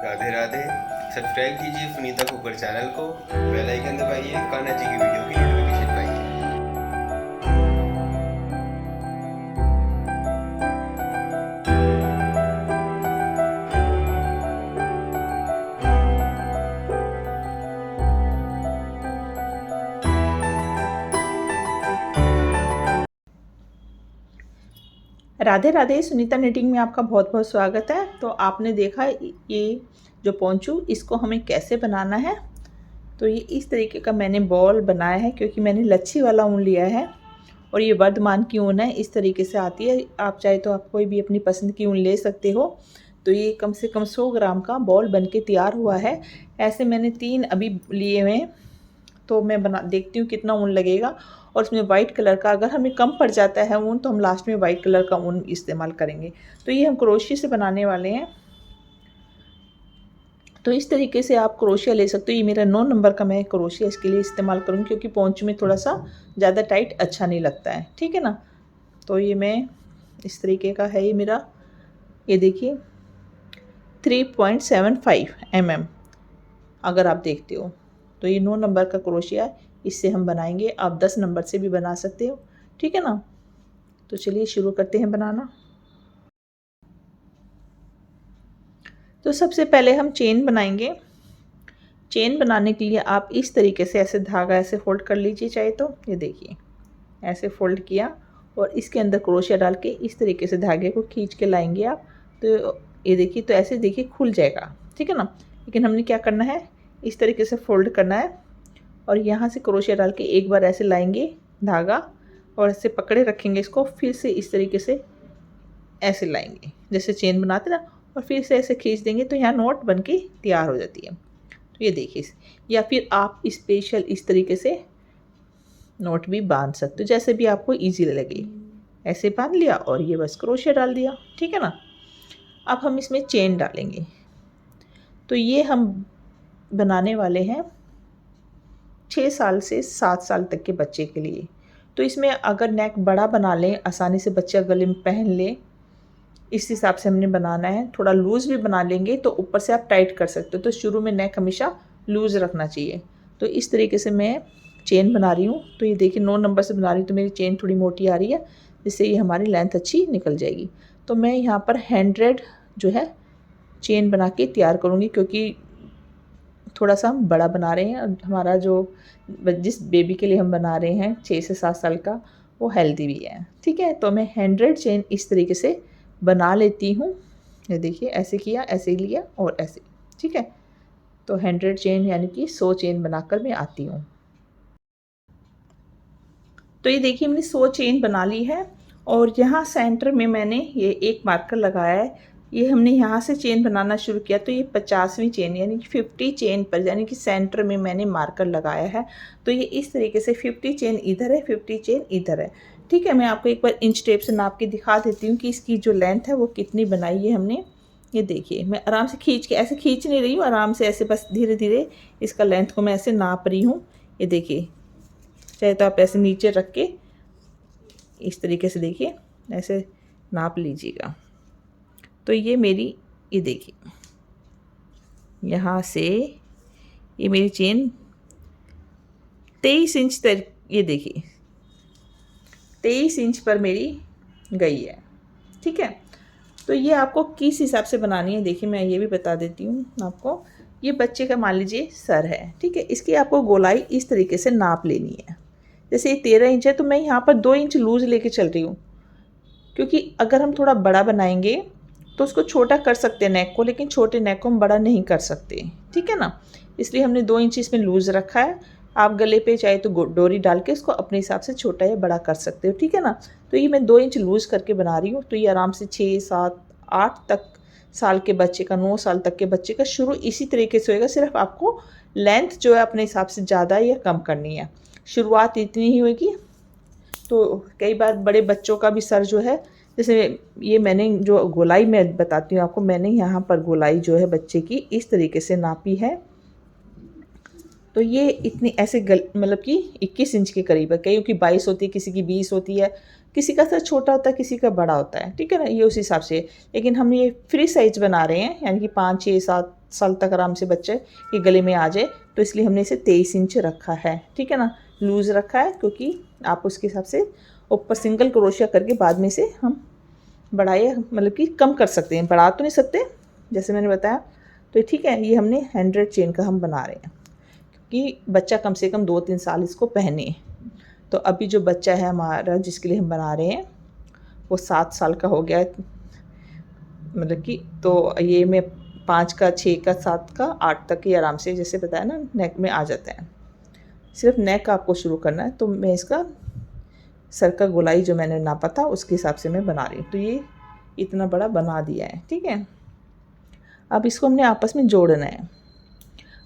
Radhe Radhe. Subscribe कीजिए Sunita cooker channel को, bell icon दबाइए, कान्हा जी की वीडियो की नोटिफिकेशन पाइए। राधे राधे। सुनीता निटिंग में आपका बहुत बहुत स्वागत है। तो आपने देखा ये जो पोंचू, इसको हमें कैसे बनाना है। तो ये इस तरीके का मैंने बॉल बनाया है, क्योंकि मैंने लच्छी वाला ऊन लिया है और ये वर्धमान की ऊन है, इस तरीके से आती है। आप चाहे तो आप कोई भी अपनी पसंद की ऊन ले सकते हो। तो ये कम से कम 100 ग्राम का बॉल बन के तैयार हुआ है। ऐसे मैंने 3 अभी लिए हुए हैं। तो मैं बना देखती हूँ कितना ऊन लगेगा। और उसमें वाइट कलर का, अगर हमें कम पड़ जाता है ऊन तो हम लास्ट में वाइट कलर का ऊन इस्तेमाल करेंगे। तो ये हम क्रोशिया से बनाने वाले हैं। तो इस तरीके से आप क्रोशिया ले सकते हो। ये मेरा 9 नंबर का मैं क्रोशिया इसके लिए इस्तेमाल करूँगी, क्योंकि पोंच में थोड़ा सा ज़्यादा टाइट अच्छा नहीं लगता है, ठीक है ना। तो ये मैं इस तरीके का है ये मेरा, ये देखिए 3.75 mm अगर आप देखते हो। तो ये 9 नंबर का क्रोशिया है, इससे हम बनाएंगे। आप 10 नंबर से भी बना सकते हो, ठीक है ना। तो चलिए शुरू करते हैं बनाना। तो सबसे पहले हम चेन बनाएंगे। चेन बनाने के लिए आप इस तरीके से ऐसे धागा ऐसे फोल्ड कर लीजिए, चाहे तो ये देखिए ऐसे फोल्ड किया और इसके अंदर क्रोशिया डाल के इस तरीके से धागे को खींच के लाएंगे आप। तो ये देखिए, तो ऐसे देखिए खुल जाएगा, ठीक है ना। लेकिन हमने क्या करना है, इस तरीके से फोल्ड करना है और यहाँ से क्रोशिया डाल के एक बार ऐसे लाएंगे धागा और ऐसे पकड़े रखेंगे इसको। फिर से इस तरीके से ऐसे लाएंगे जैसे चेन बनाते ना, और फिर से ऐसे खींच देंगे तो यहाँ नॉट बन के तैयार हो जाती है। तो ये देखिए, या फिर आप स्पेशल इस तरीके से नॉट भी बांध सकते हो, जैसे भी आपको इजी लगे। ऐसे बांध लिया और ये बस क्रोशिया डाल दिया, ठीक है ना। अब हम इसमें चेन डालेंगे। तो ये हम बनाने वाले हैं 6 साल से 7 साल तक के बच्चे के लिए। तो इसमें अगर नेक बड़ा बना लें, आसानी से बच्चा गले में पहन ले, इस हिसाब से हमने बनाना है। थोड़ा लूज़ भी बना लेंगे तो ऊपर से आप टाइट कर सकते हो। तो शुरू में नेक हमेशा लूज़ रखना चाहिए। तो इस तरीके से मैं चेन बना रही हूँ। तो ये देखिए 9 नंबर से बना रही हूँ, तो मेरी चेन थोड़ी मोटी आ रही है, जिससे ये हमारी लेंथ अच्छी निकल जाएगी। तो मैं यहाँ पर 100 जो है चेन बना के तैयार करूँगी, क्योंकि थोड़ा सा हम बड़ा बना रहे हैं। हमारा जो जिस बेबी के लिए हम बना रहे हैं 6 से 7 साल का, वो हेल्दी भी है, ठीक है। तो मैं 100 चेन इस तरीके से बना लेती हूँ। ये देखिए ऐसे किया, ऐसे लिया और ऐसे, ठीक है। तो 100 चेन यानी कि 100 चेन बनाकर मैं आती हूँ। तो ये देखिए मैंने 100 चेन बना ली है और यहाँ सेंटर में मैंने ये एक मार्कर लगाया है। ये हमने यहाँ से चेन बनाना शुरू किया, तो ये 50वीं चेन यानी कि 50 चेन पर, यानी कि सेंटर में मैंने मार्कर लगाया है। तो ये इस तरीके से 50 चेन इधर है, 50 चेन इधर है, ठीक है। मैं आपको एक बार इंच टेप से नाप के दिखा देती हूँ कि इसकी जो लेंथ है वो कितनी बनाई है हमने। ये देखिए मैं आराम से खींच के, ऐसे खींच नहीं रही हूँ, आराम से ऐसे बस धीरे धीरे इसका लेंथ को मैं ऐसे नाप रही हूँ। ये देखिए, चाहे तो आप ऐसे नीचे रख के इस तरीके से देखिए ऐसे नाप लीजिएगा। तो ये मेरी, ये देखिए यहाँ से ये मेरी चेन 23 इंच तक, ये देखिए 23 इंच पर मेरी गई है, ठीक है। तो ये आपको किस हिसाब से बनानी है, देखिए मैं ये भी बता देती हूँ आपको। ये बच्चे का मान लीजिए सर है, ठीक है। इसकी आपको गोलाई इस तरीके से नाप लेनी है। जैसे ये 13 इंच है, तो मैं यहाँ पर 2 इंच लूज़ लेके चल रही हूँ, क्योंकि अगर हम थोड़ा बड़ा बनाएंगे तो उसको छोटा कर सकते हैं नेक को, लेकिन छोटे नेक को हम बड़ा नहीं कर सकते, ठीक है ना। इसलिए हमने 2 इंच इसमें लूज़ रखा है। आप गले पे चाहे तो डोरी डाल के इसको अपने हिसाब से छोटा या बड़ा कर सकते हो, ठीक है ना। तो ये मैं 2 इंच लूज़ करके बना रही हूँ। तो ये आराम से 6, 7, 8 तक साल के बच्चे का, 9 साल तक के बच्चे का शुरू इसी तरीके से होएगा। सिर्फ आपको लेंथ जो है अपने हिसाब से ज़्यादा या कम करनी है, शुरुआत इतनी ही होगी। तो कई बार बड़े बच्चों का भी सर जो है, जैसे ये मैंने जो गोलाई मैं बताती हूँ आपको, मैंने यहाँ पर गोलाई जो है बच्चे की इस तरीके से नापी है। तो ये इतनी ऐसे मतलब कि 21 इंच के करीब है। कईयों की 22 होती है, किसी की 20 होती है, किसी का सर छोटा होता है, किसी का बड़ा होता है, ठीक है ना। ये उस हिसाब से, लेकिन हम ये फ्री साइज बना रहे हैं, यानी कि 5, 6, 7 साल तक आराम से बच्चे ये गले में आ जाए, तो इसलिए हमने इसे 23 इंच रखा है, ठीक है ना। लूज़ रखा है क्योंकि आप उसके हिसाब से ऊपर सिंगल क्रोशिया करके बाद में से हम बढ़ाए, मतलब कि कम कर सकते हैं, बढ़ा तो नहीं सकते जैसे मैंने बताया। तो ठीक है, ये हमने 100 चेन का हम बना रहे हैं कि बच्चा कम से कम 2-3 साल इसको पहने। तो अभी जो बच्चा है हमारा जिसके लिए हम बना रहे हैं वो 7 साल का हो गया है, मतलब कि तो ये मैं 5 का, 6 का, 7 का, 8 तक ही आराम से जैसे बताया ना नेक में आ जाता है। सिर्फ नेक आपको शुरू करना है। तो मैं इसका सर का गोलाई जो मैंने नापा था उसके हिसाब से मैं बना रही हूँ। तो ये इतना बड़ा बना दिया है, ठीक है। अब इसको हमने आपस में जोड़ना है।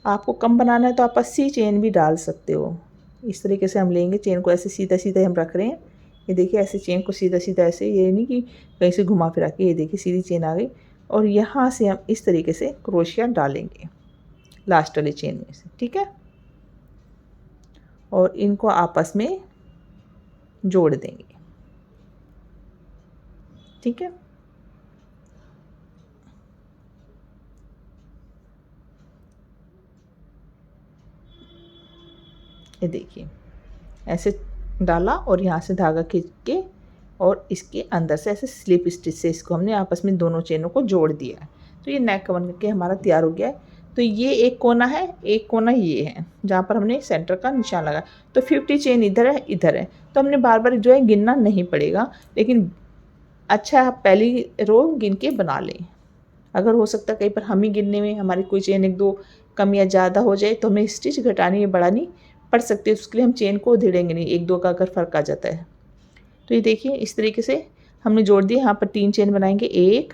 आपको कम बनाना है तो आप 80 चेन भी डाल सकते हो। इस तरीके से हम लेंगे चेन को, ऐसे सीधा सीधा हम रख रहे हैं। ये देखिए ऐसे चेन को सीधा सीधा, ऐसे, ये नहीं कि कहीं से घुमा फिरा के, ये देखिए सीधी चेन आ गई। और यहाँ से हम इस तरीके से क्रोशिया डालेंगे लास्ट वाली चेन में से, ठीक है। और इनको आपस में जोड़ देंगे, ठीक है। ये देखिए ऐसे डाला और यहाँ से धागा खींच के और इसके अंदर से ऐसे स्लिप स्टिच से इसको हमने आपस में दोनों चेनों को जोड़ दिया है। तो ये नेक बन के हमारा तैयार हो गया है। तो ये एक कोना है, एक कोना ये है जहाँ पर हमने सेंटर का निशान लगा। तो 50 चेन इधर है, इधर है, तो हमने बार बार जो है गिनना नहीं पड़ेगा। लेकिन अच्छा आप पहली रो गिन के बना लें। अगर हो सकता है कहीं पर हम ही गिनने में हमारी कोई चेन 1-2 कम या ज़्यादा हो जाए तो हमें स्टिच घटानी या बढ़ानी पड़ सकती है। उसके लिए हम चेन को उधेड़ेंगे नहीं, 1-2 का अगर फ़र्क आ जाता है। तो ये देखिए इस तरीके से हमने जोड़ दिया। यहाँ पर 3 चेन बनाएंगे, 1,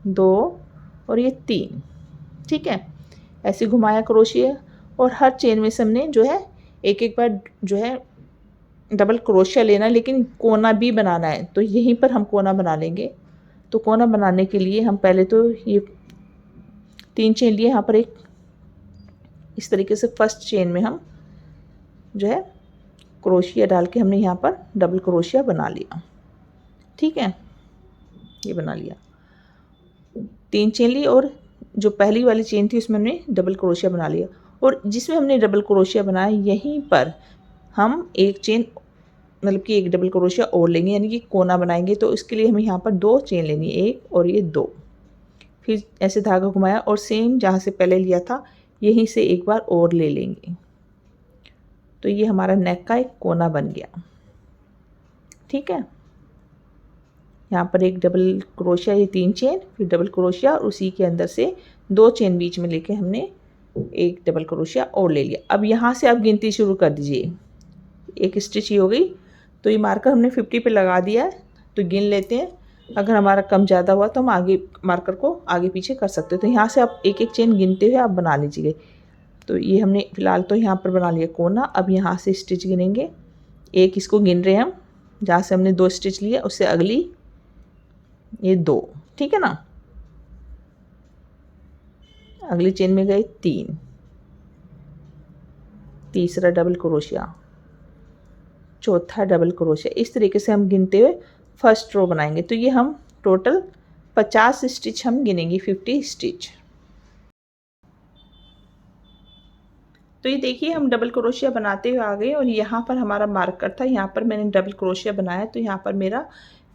2 और ये 3, ठीक है। ऐसे घुमाया क्रोशिया और हर चेन में से हमने जो है एक बार जो है डबल क्रोशिया लेना, लेकिन कोना भी बनाना है। तो यहीं पर हम कोना बना लेंगे। तो कोना बनाने के लिए हम पहले तो ये 3 चेन लिए, यहाँ पर एक इस तरीके से फर्स्ट चेन में हम जो है क्रोशिया डाल के हमने यहाँ पर डबल क्रोशिया बना लिया, ठीक है। ये बना लिया, 3 चेन ली और जो पहली वाली चेन थी उसमें हमने डबल क्रोशिया बना लिया। और जिसमें हमने डबल क्रोशिया बनाया यहीं पर हम एक चेन, मतलब कि एक डबल क्रोशिया और लेंगे, यानी कि कोना बनाएंगे। तो इसके लिए हमें यहाँ पर 2 चेन लेनी है, 1 और ये 2। फिर ऐसे धागा घुमाया और सेम जहाँ से पहले लिया था यहीं से एक बार और ले लेंगे। तो ये हमारा नेक का एक कोना बन गया, ठीक है। यहाँ पर एक डबल क्रोशिया, ये 3 चेन, फिर डबल क्रोशिया और उसी के अंदर से 2 चेन बीच में लेके हमने एक डबल क्रोशिया और ले लिया। अब यहाँ से आप गिनती शुरू कर दीजिए। एक स्टिच ही हो गई। तो ये मार्कर हमने 50 पे लगा दिया है। तो गिन लेते हैं, अगर हमारा कम ज़्यादा हुआ तो हम आगे मार्कर को आगे पीछे कर सकते हो। तो यहाँ से आप एक चेन गिनते हुए आप बना लीजिए। तो ये हमने फ़िलहाल तो यहाँ पर बना लिया कोना। अब यहाँ से स्टिच गिनेंगे, एक इसको गिन रहे हैं हम, जहाँ से हमने 2 स्टिच लिए उससे अगली ये 2, ठीक है ना। अगली चेन में गए 3, तीसरा डबल क्रोशिया, चौथा डबल क्रोशिया। इस तरीके से हम गिनते हुए फर्स्ट रो बनाएंगे। तो ये हम टोटल 50 स्टिच हम गिनेंगे, 50 स्टिच। तो ये देखिए हम डबल क्रोशिया बनाते हुए आ गए और यहाँ पर हमारा मार्कर था, यहाँ पर मैंने डबल क्रोशिया बनाया। तो यहाँ पर मेरा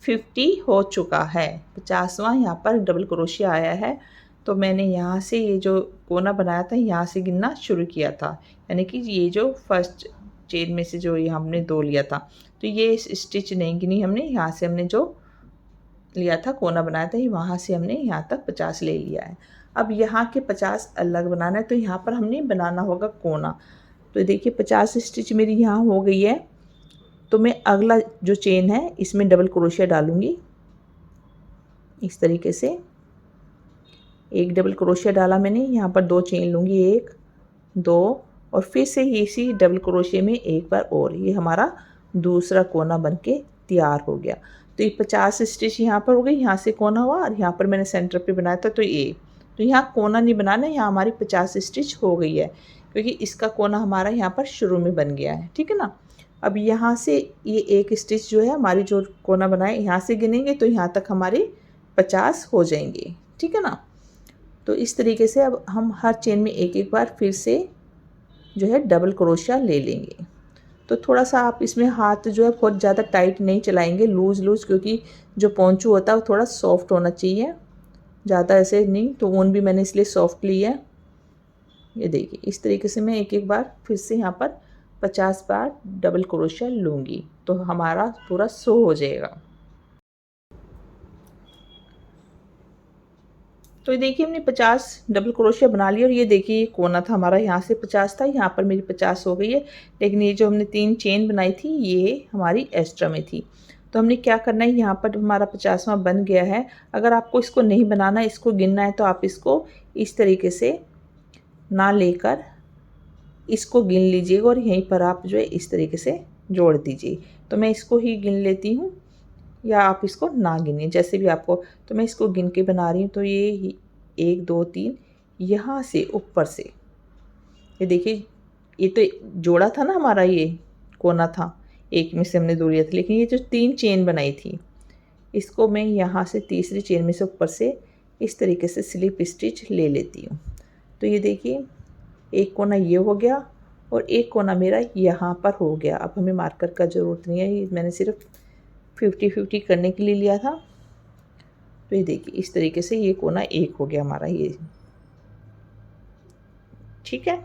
50 हो चुका है, 50वां यहाँ पर डबल क्रोशिया आया है। तो मैंने यहाँ से ये जो कोना बनाया था यहाँ से गिनना शुरू किया था, यानी कि ये जो फर्स्ट चेन में से जो ये हमने 2 लिया था। तो ये स्टिच नहीं गिनी हमने, यहाँ से हमने जो लिया था कोना बनाया था वहाँ से हमने यहाँ तक 50 ले लिया है। अब यहाँ के 50 अलग बनाना है। तो यहाँ पर हमने बनाना होगा कोना। तो देखिए 50 स्टिच मेरी यहाँ हो गई है। तो मैं अगला जो चेन है इसमें डबल क्रोशिया डालूँगी इस तरीके से। एक डबल क्रोशिया डाला मैंने, यहाँ पर 2 चेन लूँगी, 1, 2 और फिर से इसी डबल क्रोशिया में एक बार और। ये हमारा दूसरा कोना बनके तैयार हो गया। तो ये 50 स्टिच यहाँ पर हो गई, यहाँ से कोना हुआ और यहाँ पर मैंने सेंटर पे बनाया था। तो ये, तो यहाँ कोना नहीं बनाना, यहाँ हमारी 50 स्टिच हो गई है क्योंकि इसका कोना हमारा यहाँ पर शुरू में बन गया है, ठीक है ना। अब यहाँ से ये एक स्टिच जो है हमारी जो कोना बनाए यहाँ से गिनेंगे तो यहाँ तक हमारे 50 हो जाएंगे, ठीक है ना। तो इस तरीके से अब हम हर चेन में एक एक बार फिर से जो है डबल क्रोशिया ले लेंगे। तो थोड़ा सा आप इसमें हाथ जो है बहुत ज़्यादा टाइट नहीं चलाएंगे, लूज़ लूज़, क्योंकि जो पोंचू होता है वो थोड़ा सॉफ्ट होना चाहिए, ज़्यादा ऐसे नहीं। तो ऊन भी मैंने इसलिए सॉफ्ट ली है। ये देखिए इस तरीके से मैं एक एक बार फिर से यहाँ पर 50 बार डबल क्रोशिया लूँगी तो हमारा पूरा 100 हो जाएगा। तो ये देखिए हमने 50 डबल क्रोशिया बना लिया और ये देखिए ये कोना था हमारा, यहाँ से 50 था, यहाँ पर मेरी 50 हो गई है। लेकिन ये जो हमने 3 चेन बनाई थी ये हमारी एक्स्ट्रा में थी। तो हमने क्या करना है, यहाँ पर हमारा 50वां बन गया है। अगर आपको इसको नहीं बनाना, इसको गिनना है, तो आप इसको इस तरीके से ना लेकर इसको गिन लीजिएगा और यहीं पर आप जो है इस तरीके से जोड़ दीजिए। तो मैं इसको ही गिन लेती हूँ, या आप इसको ना गिनिए जैसे भी आपको। तो मैं इसको गिन के बना रही हूँ। तो ये 1 2 3 यहाँ से ऊपर से, ये देखिए ये तो जोड़ा था ना हमारा, ये कोना था, एक में से हमने दो लिया था। लेकिन ये जो 3 चेन बनाई थी इसको मैं यहाँ से तीसरी चेन में से ऊपर से इस तरीके से स्लिप स्टिच ले लेती हूँ। तो ये देखिए एक कोना ये हो गया और एक कोना मेरा यहाँ पर हो गया। अब हमें मार्कर का ज़रूरत नहीं है, ये मैंने सिर्फ 50-50 करने के लिए लिया था। तो ये देखिए इस तरीके से ये कोना एक हो गया हमारा, ये ठीक है।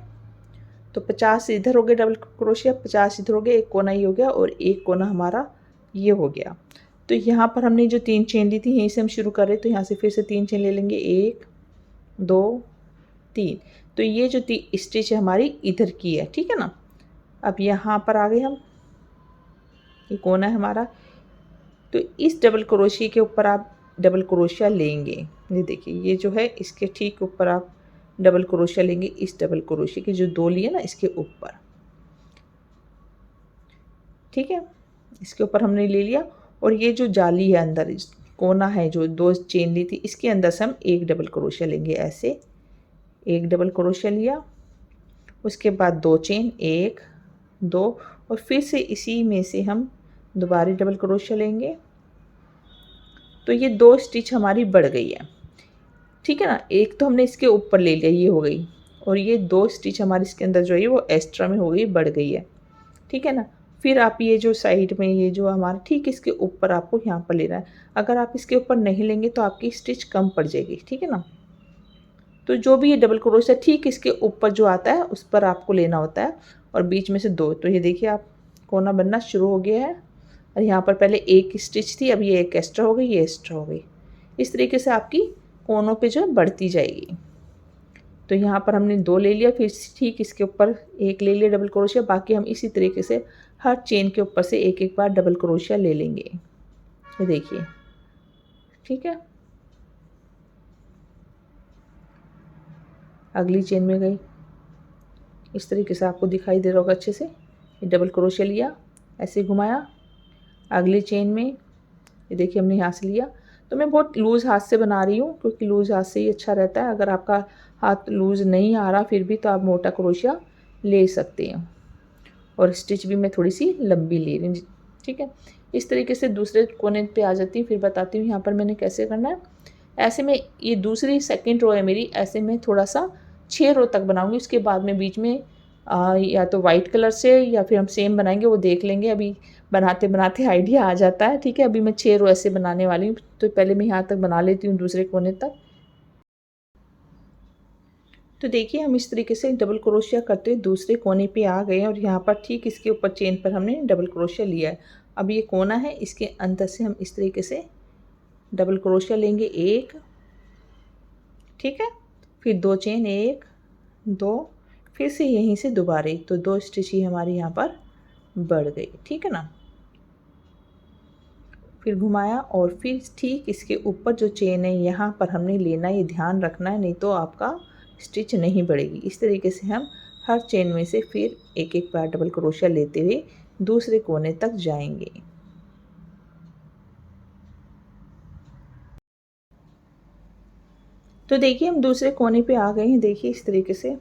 तो 50 इधर हो गए डबल क्रोशिया, 50 इधर हो गए, एक कोना ये हो गया और एक कोना हमारा ये हो गया। तो यहाँ पर हमने जो 3 चेन ली थी यहीं से हम शुरू कर रहे हैं। तो यहाँ से फिर से 3 चेन ले लेंगे, 1 2 3। तो ये जो स्टिच है हमारी इधर की है, ठीक है ना। अब यहाँ पर आ गए हम, ये कोना है हमारा। तो इस डबल क्रोशिया के ऊपर आप डबल क्रोशिया लेंगे। ये देखिए ये जो है इसके ठीक ऊपर आप डबल क्रोशिया लेंगे, इस डबल क्रोशिया के जो 2 लिए ना इसके ऊपर, ठीक है। इसके ऊपर हमने ले लिया और ये जो जाली है अंदर कोना है जो 2 चेन ली थी इसके अंदर से हम एक डबल क्रोशिया लेंगे। ऐसे एक डबल क्रोशिया लिया, उसके बाद 2 चेन, 1 2 और फिर से इसी में से हम दोबारा डबल क्रोशिया लेंगे। तो ये 2 स्टिच हमारी बढ़ गई है, ठीक है ना। एक तो हमने इसके ऊपर ले लिया, ये हो गई, और ये 2 स्टिच हमारे इसके अंदर जो है वो एक्स्ट्रा में हो गई, बढ़ गई है, ठीक है ना। फिर आप ये जो साइड में ये जो हमारा ठीक इसके ऊपर आपको यहाँ पर लेना है। अगर आप इसके ऊपर नहीं लेंगे तो आपकी स्टिच कम पड़ जाएगी, ठीक है ना। तो जो भी ये डबल क्रोशिया ठीक इसके ऊपर जो आता है उस पर आपको लेना होता है और बीच में से 2। तो ये देखिए आप कोना बनना शुरू हो गया है और यहाँ पर पहले एक स्टिच थी, अब ये एक एक्स्ट्रा हो गई, ये एक्स्ट्रा हो गई। इस तरीके से आपकी कोनों पे जो बढ़ती जाएगी। तो यहाँ पर हमने 2 ले लिया, फिर ठीक इसके ऊपर एक ले लिया डबल क्रोशिया। बाकी हम इसी तरीके से हर चेन के ऊपर से एक एक बार डबल क्रोशिया ले लेंगे। ये देखिए, ठीक है। अगली चेन में गई, इस तरीके से आपको दिखाई दे रहा होगा अच्छे से। ये डबल क्रोशिया लिया, ऐसे घुमाया, अगली चेन में ये देखिए हमने यहाँ से लिया। तो मैं बहुत लूज़ हाथ से बना रही हूँ क्योंकि लूज़ हाथ से ही अच्छा रहता है। अगर आपका हाथ लूज़ नहीं आ रहा फिर भी तो आप मोटा क्रोशिया ले सकते हैं। और स्टिच भी मैं थोड़ी सी लंबी ले रही हूँ, ठीक है। इस तरीके से दूसरे कोने पे आ जाती हूँ, फिर बताती हूँ यहाँ पर मैंने कैसे करना है। ऐसे में ये दूसरी सेकंड रो है मेरी, ऐसे में थोड़ा सा 6 रो तक बनाऊंगी। उसके बाद में बीच में या तो वाइट कलर से या फिर हम सेम बनाएंगे, वो देख लेंगे। अभी बनाते बनाते आइडिया आ जाता है, ठीक है। अभी मैं 6 रो ऐसे बनाने वाली हूँ। तो पहले मैं यहाँ तक बना लेती हूँ, दूसरे कोने तक। तो देखिए हम इस तरीके से डबल क्रोशिया करते हुए दूसरे कोने पे आ गए हैं और यहाँ पर ठीक इसके ऊपर चेन पर हमने डबल क्रोशिया लिया है। अब ये कोना है, इसके अंदर से हम इस तरीके से डबल क्रोशिया लेंगे, 1, ठीक है। फिर 2 चेन, 1 2, फिर से यहीं से दोबारा, तो 2 स्टिच ही हमारी यहाँ पर बढ़ गई, ठीक है ना। फिर घुमाया और फिर ठीक इसके ऊपर जो चेन है यहाँ पर हमने लेना है, ये ध्यान रखना है, नहीं तो आपका स्टिच नहीं बढ़ेगी। इस तरीके से हम हर चेन में से फिर एक एक बार डबल क्रोशिया लेते हुए दूसरे कोने तक जाएंगे। तो देखिए हम दूसरे कोने पे आ गए हैं। देखिए इस तरीके से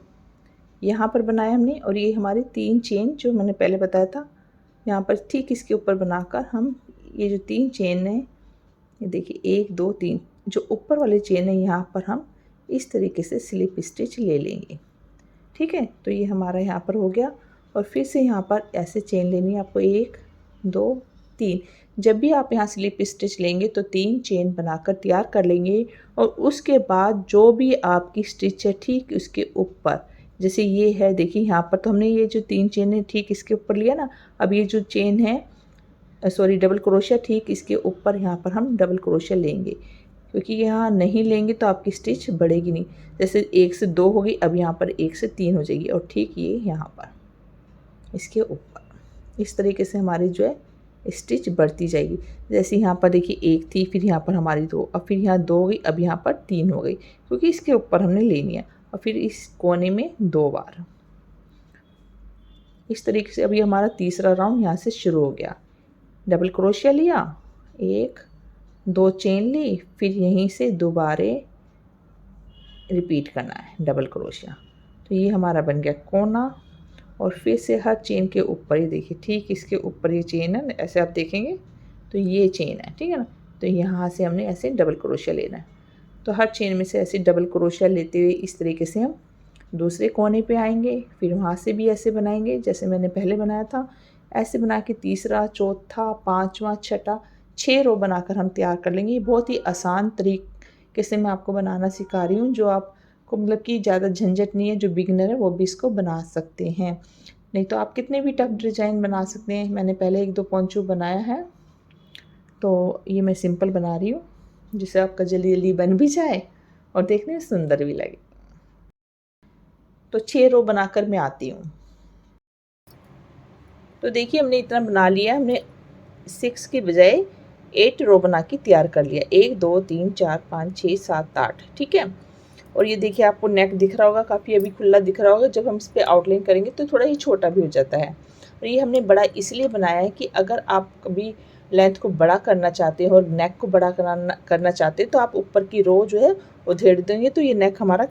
यहाँ पर बनाया हमने और ये हमारे 3 चेन जो मैंने पहले बताया था यहाँ पर ठीक इसके ऊपर बनाकर हम ये जो 3 चेन है, ये देखिए 1 2 3, जो ऊपर वाले चेन है यहाँ पर हम इस तरीके से स्लिप स्टिच ले लेंगे। ठीक है, तो ये हमारा यहाँ पर हो गया। और फिर से यहाँ पर ऐसे चेन लेनी है आपको, 1 2 3। जब भी आप यहाँ स्लिप स्टिच लेंगे तो 3 चेन बनाकर तैयार कर लेंगे। और उसके बाद जो भी आपकी स्टिच है ठीक उसके ऊपर, जैसे ये है देखिए यहाँ पर, तो हमने ये जो 3 चेन है ठीक इसके ऊपर लिया ना। अब ये जो चेन है सॉरी डबल क्रोशिया ठीक इसके ऊपर यहाँ पर हम डबल क्रोशिया लेंगे, क्योंकि यहाँ नहीं लेंगे तो आपकी स्टिच बढ़ेगी नहीं। जैसे 1 से 2 होगी, अब यहाँ पर 1 से 3 हो जाएगी। और ठीक ये यहाँ पर इसके ऊपर इस तरीके से हमारी जो है स्टिच बढ़ती जाएगी। जैसे यहाँ पर देखिए 1 थी, फिर यहाँ पर हमारी 2, अब फिर यहाँ 2 हो गई, अब यहाँ पर 3 हो गई, क्योंकि इसके ऊपर हमने लेनी है। और फिर इस कोने में 2 बार इस तरीके से। अभी हमारा तीसरा राउंड यहाँ से शुरू हो गया। डबल क्रोशिया लिया, 1 2 चेन ली, फिर यहीं से दोबारे रिपीट करना है डबल क्रोशिया। तो ये हमारा बन गया कोना। और फिर से हर चेन के ऊपर, ये देखिए ठीक इसके ऊपर ये चेन है, ऐसे आप देखेंगे तो ये चेन है, ठीक है ना। तो यहाँ से हमने ऐसे डबल क्रोशिया लेना है। तो हर चेन में से ऐसे डबल क्रोशिया लेते हुए इस तरीके से हम दूसरे कोने पे आएंगे। फिर वहाँ से भी ऐसे बनाएंगे जैसे मैंने पहले बनाया था। ऐसे बना के तीसरा, चौथा, पाँचवा, छठा, 6 रो बनाकर हम तैयार कर लेंगे। ये बहुत ही आसान तरीके से मैं आपको बनाना सिखा रही हूँ, जो आपको मतलब कि ज़्यादा झंझट नहीं है। जो बिगिनर है वो भी इसको बना सकते हैं, नहीं तो आप कितने भी टफ डिज़ाइन बना सकते हैं। मैंने पहले 1-2 पोंचू बनाया है, तो ये मैं सिंपल बना रही हूँ, जिससे आपका जल्दी जल्दी बन भी जाए और देखने में सुंदर भी लगे। तो 6 रो बनाकर मैं आती हूँ। तो देखिए हमने इतना बना लिया, हमने 6 के बजाय 8 रो बना के तैयार कर लिया। 1 2 3 4 5 6 7 8, ठीक है। और ये देखिए आपको नेक दिख रहा होगा, काफ़ी अभी खुला दिख रहा होगा। जब हम इस पर आउटलाइन करेंगे तो थोड़ा ही छोटा भी हो जाता है। और ये हमने बड़ा इसलिए बनाया है कि अगर आप कभी लेंथ को बड़ा करना चाहते हो और नेक को बड़ा करना चाहते हैं, तो आप ऊपर की रो जो है वो धेड़ देंगे, तो ये नेक हमारा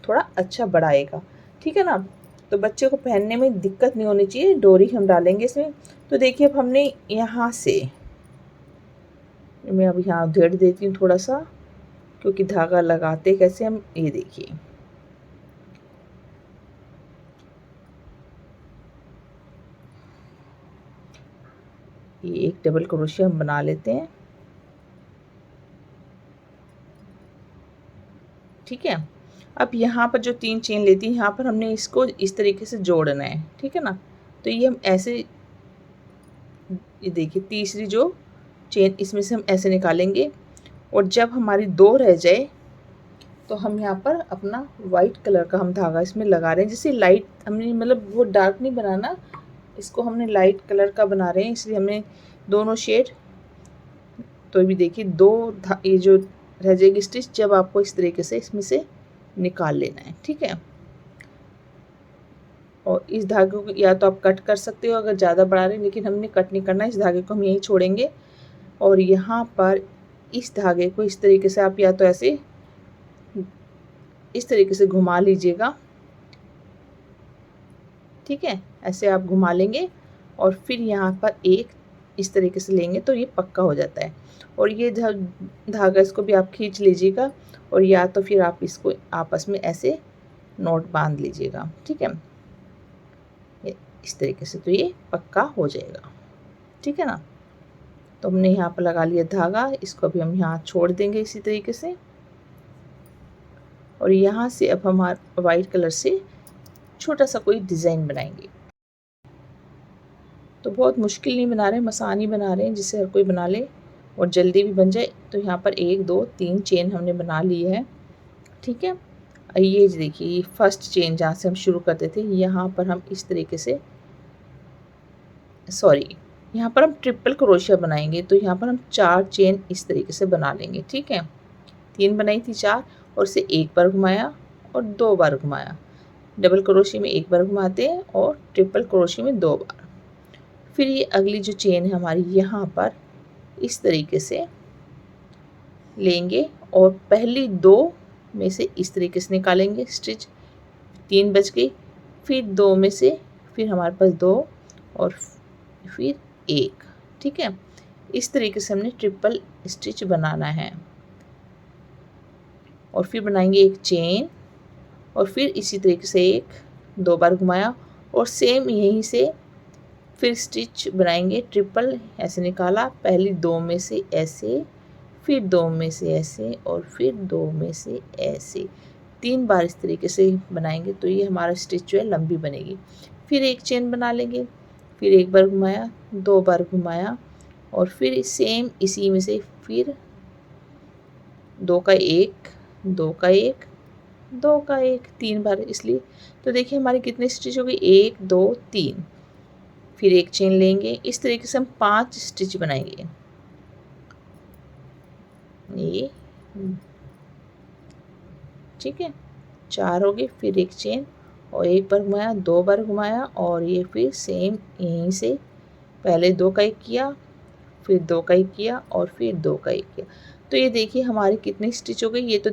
थोड़ा अच्छा बड़ा आएगा, ठीक है ना। तो बच्चे को पहनने में दिक्कत नहीं होनी चाहिए। डोरी हम डालेंगे इसमें। तो देखिए अब हमने यहाँ से, मैं अब यहाँ धेड़ देती हूँ थोड़ा सा, क्योंकि धागा लगाते कैसे हम, ये देखिए ये एक डबल क्रोशिया हम बना लेते हैं, ठीक है। अब यहाँ पर जो 3 चेन लेती है, यहाँ पर हमने इसको इस तरीके से जोड़ना है, ठीक है ना। तो ये हम ऐसे, ये देखिए तीसरी जो चेन इसमें से हम ऐसे निकालेंगे। और जब हमारी 2 रह जाए तो हम यहाँ पर अपना वाइट कलर का हम धागा इसमें लगा रहे हैं। जैसे लाइट, हमने मतलब वो डार्क नहीं बनाना, इसको हमने लाइट कलर का बना रहे हैं, इसलिए हमने दोनों शेड। तो भी देखिए 2 ये जो रह जाएगी स्टिच, जब आपको इस तरीके से इसमें से निकाल लेना है, ठीक है। और इस धागे को या तो आप कट कर सकते हो अगर ज़्यादा बढ़ा रहे हैं, लेकिन हमने कट नहीं करना, इस धागे को हम यहीं छोड़ेंगे। और यहाँ पर इस धागे को इस तरीके से आप या तो ऐसे इस तरीके से घुमा लीजिएगा, ठीक है। ऐसे आप घुमा लेंगे और फिर यहाँ पर एक इस तरीके से लेंगे तो ये पक्का हो जाता है। और ये धागा इसको भी आप खींच लीजिएगा, और या तो फिर आप इसको आपस में ऐसे नोट बांध लीजिएगा, ठीक है। इस तरीके से तो ये पक्का हो जाएगा, ठीक है ना। तो हमने यहाँ पर लगा लिया धागा, इसको अभी हम यहाँ छोड़ देंगे इसी तरीके से। और यहाँ से अब हम वाइट कलर से छोटा सा कोई डिज़ाइन बनाएंगे। तो बहुत मुश्किल नहीं बना रहे हैं, आसान ही बना रहे हैं, जिससे हर कोई बना ले और जल्दी भी बन जाए। तो यहाँ पर 1 2 3 चेन हमने बना ली है, ठीक है। ये देखिए फर्स्ट चेन जहाँ से हम शुरू करते थे, यहाँ पर हम इस तरीके से, सॉरी यहाँ पर हम ट्रिपल क्रोशिया बनाएंगे। तो यहाँ पर हम 4 चेन इस तरीके से बना लेंगे, ठीक है। 3 बनाई थी, 4, और से 1 बार घुमाया और 2 बार घुमाया। डबल क्रोशिया में 1 बार घुमाते हैं और ट्रिपल क्रोशिया में 2 बार। फिर ये अगली जो चेन है हमारी, यहाँ पर इस तरीके से लेंगे और पहली 2 में से इस तरीके से निकालेंगे स्टिच। 3 बच गई, फिर 2 में से फिर हमारे पास 2 और फिर 1, ठीक है। इस तरीके से हमने ट्रिपल स्टिच बनाना है। और फिर बनाएंगे एक चेन और फिर इसी तरीके से एक 2 बार घुमाया और सेम यहीं से फिर स्टिच बनाएंगे ट्रिपल। ऐसे निकाला, पहली 2 में से ऐसे, फिर 2 में से ऐसे और फिर 2 में से ऐसे 3 बार इस तरीके से बनाएंगे तो ये हमारा स्टिच जो है लंबी बनेगी। फिर एक चेन बना लेंगे, फिर एक बार घुमाया, 2 बार घुमाया और फिर सेम इसी में से फिर 2 का 1, 2 का 1, 2 का 1, 3 बार। इसलिए तो देखिए हमारी कितनी स्टिच हो गई, 1 2 3। फिर एक चेन लेंगे, इस तरीके से हम 5 स्टिच बनाएंगे। ये ठीक है, 4 हो गए। फिर एक चेन और एक बार घुमाया, 2 बार घुमाया और ये फिर सेम यहीं से पहले 2 का 1 किया, फिर 2 का 1 किया और फिर 2 का 1 किया। तो ये देखिए हमारी कितनी स्टिच हो गई। ये तो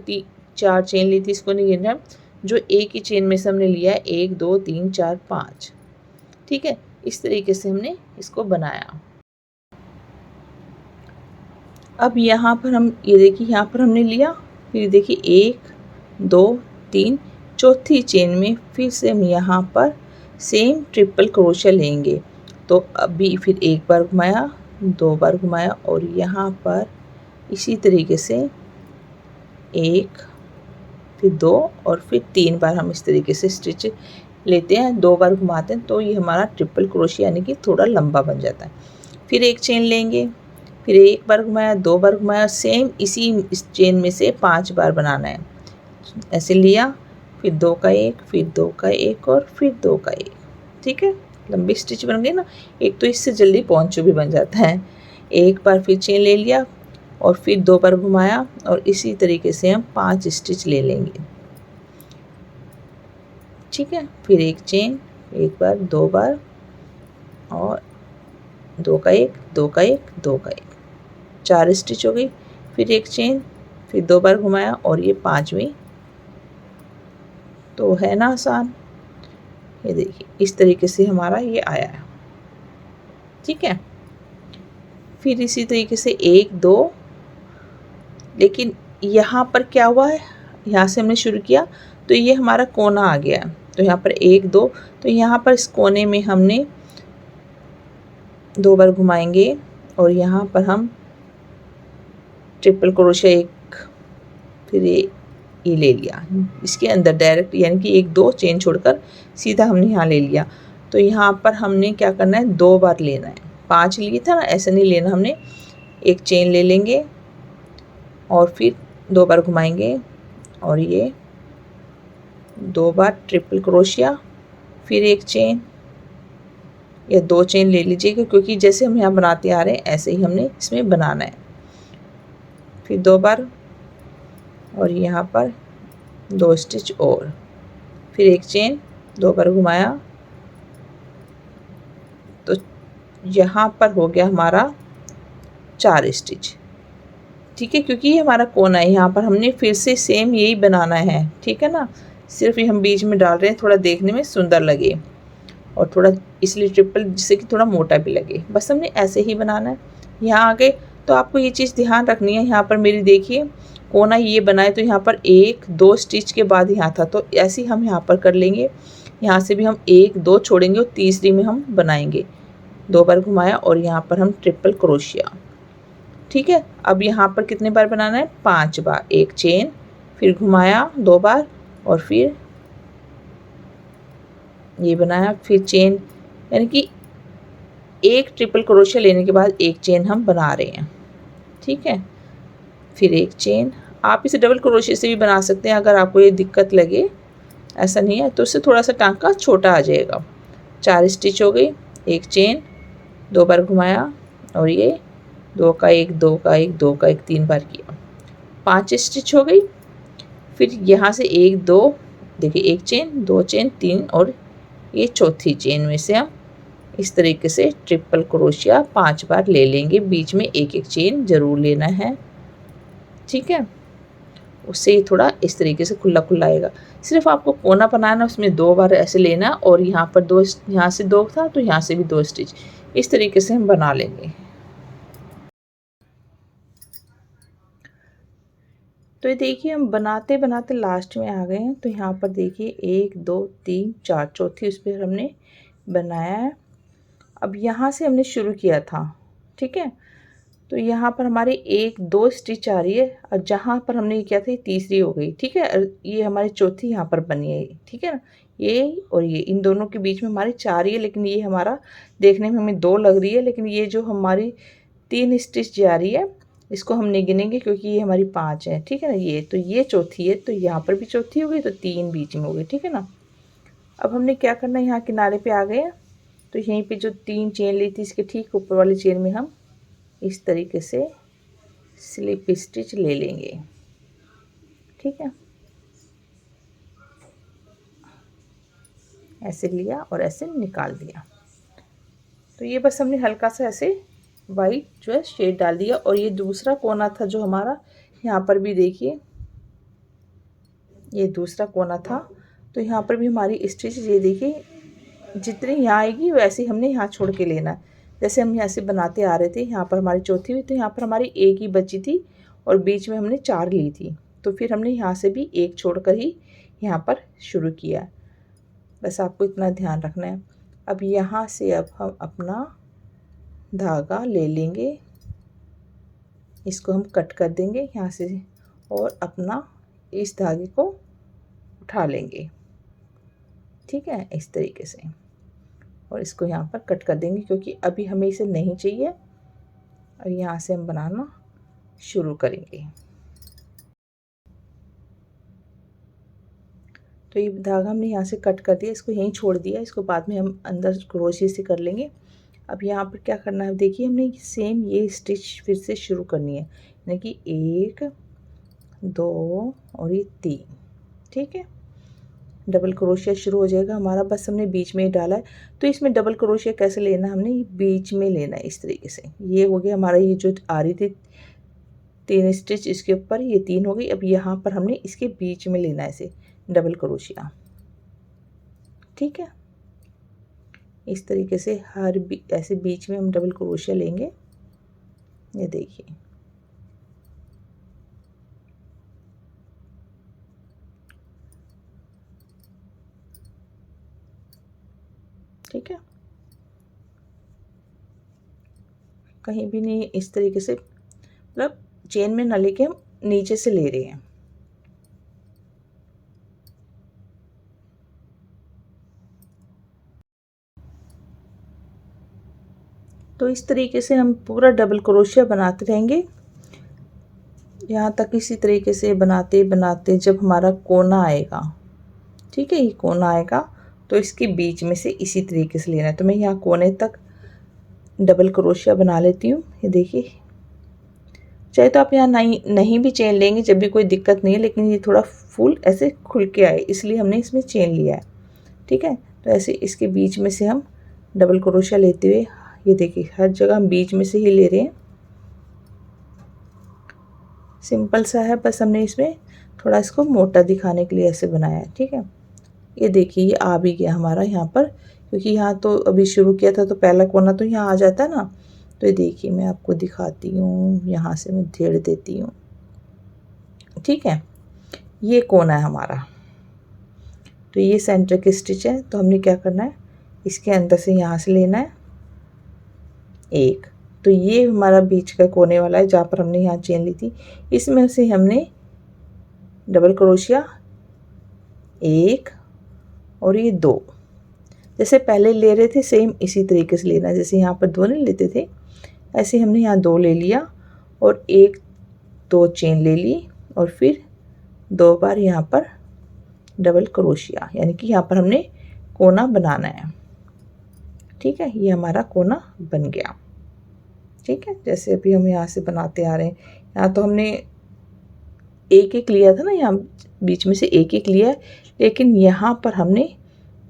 4 चेन ली थी, इसको नहीं गिनना, जो एक ही चेन में से हमने लिया है 1 2 3 4 5। ठीक है, इस तरीके से हमने इसको बनाया। अब यहाँ पर हम ये देखिए यहाँ पर हमने लिया, फिर देखिए 1 2 3, चौथी चेन में फिर से हम यहाँ पर सेम ट्रिपल क्रोशिया लेंगे। तो अभी फिर एक बार घुमाया, 2 बार घुमाया और यहाँ पर इसी तरीके से 1 फिर 2 और फिर 3 बार हम इस तरीके से स्टिच लेते हैं, 2 बार घुमाते हैं तो ये हमारा ट्रिपल क्रोशिया यानी कि थोड़ा लंबा बन जाता है। फिर एक चेन लेंगे, फिर एक बार घुमाया, 2 बार घुमाया, सेम इसी इस चेन में से 5 बार बनाना है। ऐसे लिया, फिर 2 का 1, फिर 2 का 1 और फिर 2 का 1। ठीक है, लंबी स्टिच बन गई ना। एक तो इससे जल्दी पोंचो भी बन जाता है। एक बार फिर चेन ले लिया और फिर 2 बार घुमाया और इसी तरीके से हम 5 स्टिच ले लेंगे। ठीक है, फिर एक चेन, एक बार, 2 बार और 2 का 1, 2 का 1, 2 का 1, 4 स्टिच हो गई। फिर एक चेन, फिर 2 बार घुमाया और ये 5वीं। तो है ना आसान। ये देखिए इस तरीके से हमारा ये आया है। ठीक है, फिर इसी तरीके से 1 2, लेकिन यहाँ पर क्या हुआ है, यहाँ से हमने शुरू किया तो ये हमारा कोना आ गया है। तो यहाँ पर 1 2, तो यहाँ पर इस कोने में हमने 2 बार घुमाएंगे और यहाँ पर हम ट्रिपल क्रोशिया 1, फिर ये ले लिया इसके अंदर डायरेक्ट, यानी कि 1 2 चेन छोड़कर सीधा हमने यहाँ ले लिया। तो यहाँ पर हमने क्या करना है, 2 बार लेना है। 5 लिए था ना, ऐसे नहीं लेना हमने। एक चेन ले लेंगे और फिर 2 बार घुमाएंगे और ये 2 बार ट्रिपल क्रोशिया, फिर एक चेन या 2 चेन ले लीजिएगा क्योंकि जैसे हम यहाँ बनाते आ रहे हैं ऐसे ही हमने इसमें बनाना है। फिर 2 बार और यहाँ पर 2 स्टिच और फिर एक चेन, 2 बार घुमाया तो यहाँ पर हो गया हमारा 4 स्टिच। ठीक है, क्योंकि ये हमारा कोना है, यहाँ पर हमने फिर से सेम यही बनाना है। ठीक है ना, सिर्फ ये हम बीच में डाल रहे हैं थोड़ा देखने में सुंदर लगे और थोड़ा इसलिए ट्रिपल, जिससे कि थोड़ा मोटा भी लगे। बस हमने ऐसे ही बनाना है। यहाँ आ गए तो आपको ये चीज़ ध्यान रखनी है। यहाँ पर मेरी देखिए कोना ये बनाए तो यहाँ पर 1 2 स्टिच के बाद यहाँ था, तो ऐसे ही हम यहाँ पर कर लेंगे। यहाँ से भी हम 1 2 छोड़ेंगे और तीसरी में हम बनाएंगे। 2 बार घुमाया और यहाँ पर हम ट्रिपल क्रोशिया। ठीक है, अब यहाँ पर कितने बार बनाना है, 5 बार। एक चेन, फिर घुमाया 2 बार और फिर ये बनाया, फिर चेन, यानी कि एक ट्रिपल क्रोशिया लेने के बाद एक चेन हम बना रहे हैं। ठीक है, फिर एक चेन। आप इसे डबल क्रोशिया से भी बना सकते हैं अगर आपको ये दिक्कत लगे, ऐसा नहीं है तो उससे थोड़ा सा टांका छोटा आ जाएगा। 4 स्टिच हो गई, एक चेन, 2 बार घुमाया और ये 2 का 1 2 का 1 2 का 1 3 बार किया, 5 स्टिच हो गई। फिर यहाँ से 1 2, देखिए एक चेन, 2 चेन, 3 और ये चौथी चेन में से हम इस तरीके से ट्रिपल क्रोशिया 5 बार ले लेंगे। बीच में एक एक चेन ज़रूर लेना है। ठीक है, उससे ही थोड़ा इस तरीके से खुला खुला आएगा। सिर्फ आपको कोना बनाना, उसमें 2 बार ऐसे लेना और यहाँ पर 2, यहाँ से 2 था तो यहाँ से भी 2 स्टिच, इस तरीके से हम बना लेंगे। तो ये देखिए हम बनाते बनाते लास्ट में आ गए हैं। तो यहाँ पर देखिए 1 2 3 4 चौथी उस पर हमने बनाया है। अब यहाँ से हमने शुरू किया था, ठीक है। तो यहाँ पर हमारी 1 2 स्टिच आ रही है और जहाँ पर हमने ये किया था ये तीसरी हो गई, ठीक है। और ये हमारी चौथी यहाँ पर बनी है, ठीक है ना। ये और ये इन दोनों के बीच में हमारी 4 ही है, लेकिन ये हमारा देखने में हमें 2 लग रही है, लेकिन ये जो हमारी 3 स्टिच जा रही है इसको हम नहीं गिनेंगे क्योंकि ये हमारी 5 है, ठीक है ना। ये तो ये चौथी है, तो यहाँ पर भी चौथी हो गई, तो 3 बीच में हो गई, ठीक है ना। अब हमने क्या करना है, यहाँ किनारे पे आ गए हैं। तो यहीं पे जो 3 चेन ली थी इसके ठीक ऊपर वाली चेन में हम इस तरीके से स्लिप स्टिच ले लेंगे, ठीक है। ऐसे लिया और ऐसे निकाल दिया। तो ये बस हमने हल्का सा ऐसे वाइट जो है शेड डाल दिया। और ये दूसरा कोना था जो हमारा, यहाँ पर भी देखिए ये दूसरा कोना था। तो यहाँ पर भी हमारी स्टिच ये देखिए जितनी यहाँ आएगी वैसे ही हमने यहाँ छोड़ के लेना है। जैसे हम यहाँ से बनाते आ रहे थे, यहाँ पर हमारी चौथी हुई, तो यहाँ पर हमारी 1 ही बची थी और बीच में हमने 4 ली थी। तो फिर हमने यहाँ से भी 1 छोड़कर ही यहाँ पर शुरू किया। बस आपको इतना ध्यान रखना है। अब यहाँ से अब हम अपना धागा ले लेंगे, इसको हम कट कर देंगे यहाँ से और अपना इस धागे को उठा लेंगे, ठीक है, इस तरीके से। और इसको यहाँ पर कट कर देंगे क्योंकि अभी हमें इसे नहीं चाहिए। और यहाँ से हम बनाना शुरू करेंगे। तो ये धागा हमने यहाँ से कट कर दिया, इसको यहीं छोड़ दिया, इसको बाद में हम अंदर क्रोशे से कर लेंगे। अब यहाँ पर क्या करना है, देखिए हमने सेम ये स्टिच फिर से शुरू करनी है, यानी कि 1 2 और ये 3, ठीक है। डबल क्रोशिया शुरू हो जाएगा हमारा, बस हमने बीच में ही डाला है। तो इसमें डबल क्रोशिया कैसे लेना है, हमने ये बीच में लेना है इस तरीके से। ये हो गया हमारा, ये जो आ रही थी 3 स्टिच इसके ऊपर, ये 3 हो गई। अब यहाँ पर हमने इसके बीच में लेना है ऐसे डबल क्रोशिया, ठीक है। इस तरीके से हर ऐसे बीच में हम डबल क्रोशिया लेंगे, ये देखिए। ठीक है, कहीं भी नहीं, इस तरीके से मतलब चेन में ना लेके हम नीचे से ले रहे हैं। तो इस तरीके से हम पूरा डबल क्रोशिया बनाते रहेंगे यहाँ तक, इसी तरीके से बनाते बनाते जब हमारा कोना आएगा, ठीक है, ये कोना आएगा तो इसके बीच में से इसी तरीके से लेना है। तो मैं यहाँ कोने तक डबल क्रोशिया बना लेती हूँ, ये देखिए। चाहे तो आप यहाँ नहीं भी चेन लेंगे जब भी कोई दिक्कत नहीं है, लेकिन ये थोड़ा फुल ऐसे खुल के आए इसलिए हमने इसमें चेन लिया है, ठीक है। तो ऐसे इसके बीच में से हम डबल क्रोशिया लेते हुए, ये देखिए हर जगह हम बीच में से ही ले रहे हैं। सिंपल सा है, बस हमने इसमें थोड़ा इसको मोटा दिखाने के लिए ऐसे बनाया है, ठीक है। ये देखिए ये आ भी गया हमारा यहाँ पर, क्योंकि यहाँ तो अभी शुरू किया था तो पहला कोना तो यहाँ आ जाता है ना। तो ये देखिए मैं आपको दिखाती हूँ, यहाँ से मैं धेड़ देती हूँ, ठीक है। ये कोना है हमारा, तो ये सेंटर की स्टिच है। तो हमने क्या करना है, इसके अंदर से यहाँ से लेना है 1। तो ये हमारा बीच का कोने वाला है जहाँ पर हमने यहाँ चेन ली थी, इसमें से हमने डबल क्रोशिया 1 और ये 2, जैसे पहले ले रहे थे सेम इसी तरीके से लेना है। जैसे यहाँ पर 2 नहीं लेते थे, ऐसे हमने यहाँ 2 ले लिया और 1 2 चेन ले ली और फिर 2 बार यहाँ पर डबल क्रोशिया, यानी कि यहाँ पर हमने कोना बनाना है, ठीक है। ये हमारा कोना बन गया, ठीक है। जैसे अभी हम यहाँ से बनाते आ रहे हैं, यहाँ तो हमने एक लिया था ना, यहाँ बीच में से एक लिया, लेकिन यहाँ पर हमने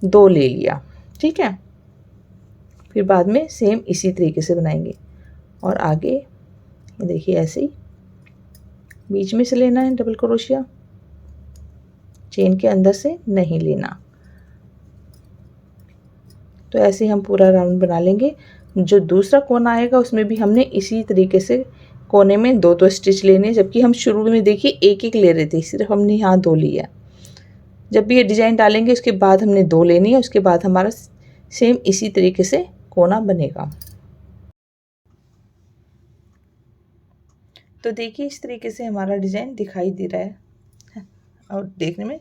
2 ले लिया, ठीक है। फिर बाद में सेम इसी तरीके से बनाएंगे और आगे देखिए ऐसे ही बीच में से लेना है डबल क्रोशिया, चेन के अंदर से नहीं लेना। तो ऐसे ही हम पूरा राउंड बना लेंगे। जो दूसरा कोना आएगा उसमें भी हमने इसी तरीके से कोने में 2 स्टिच लेने, जबकि हम शुरू में देखिए एक एक ले रहे थे, सिर्फ हमने यहाँ 2 लिया। जब भी ये डिज़ाइन डालेंगे उसके बाद हमने 2 लेनी है, उसके बाद हमारा सेम इसी तरीके से कोना बनेगा। तो देखिए इस तरीके से हमारा डिज़ाइन दिखाई दे रहा है और देखने में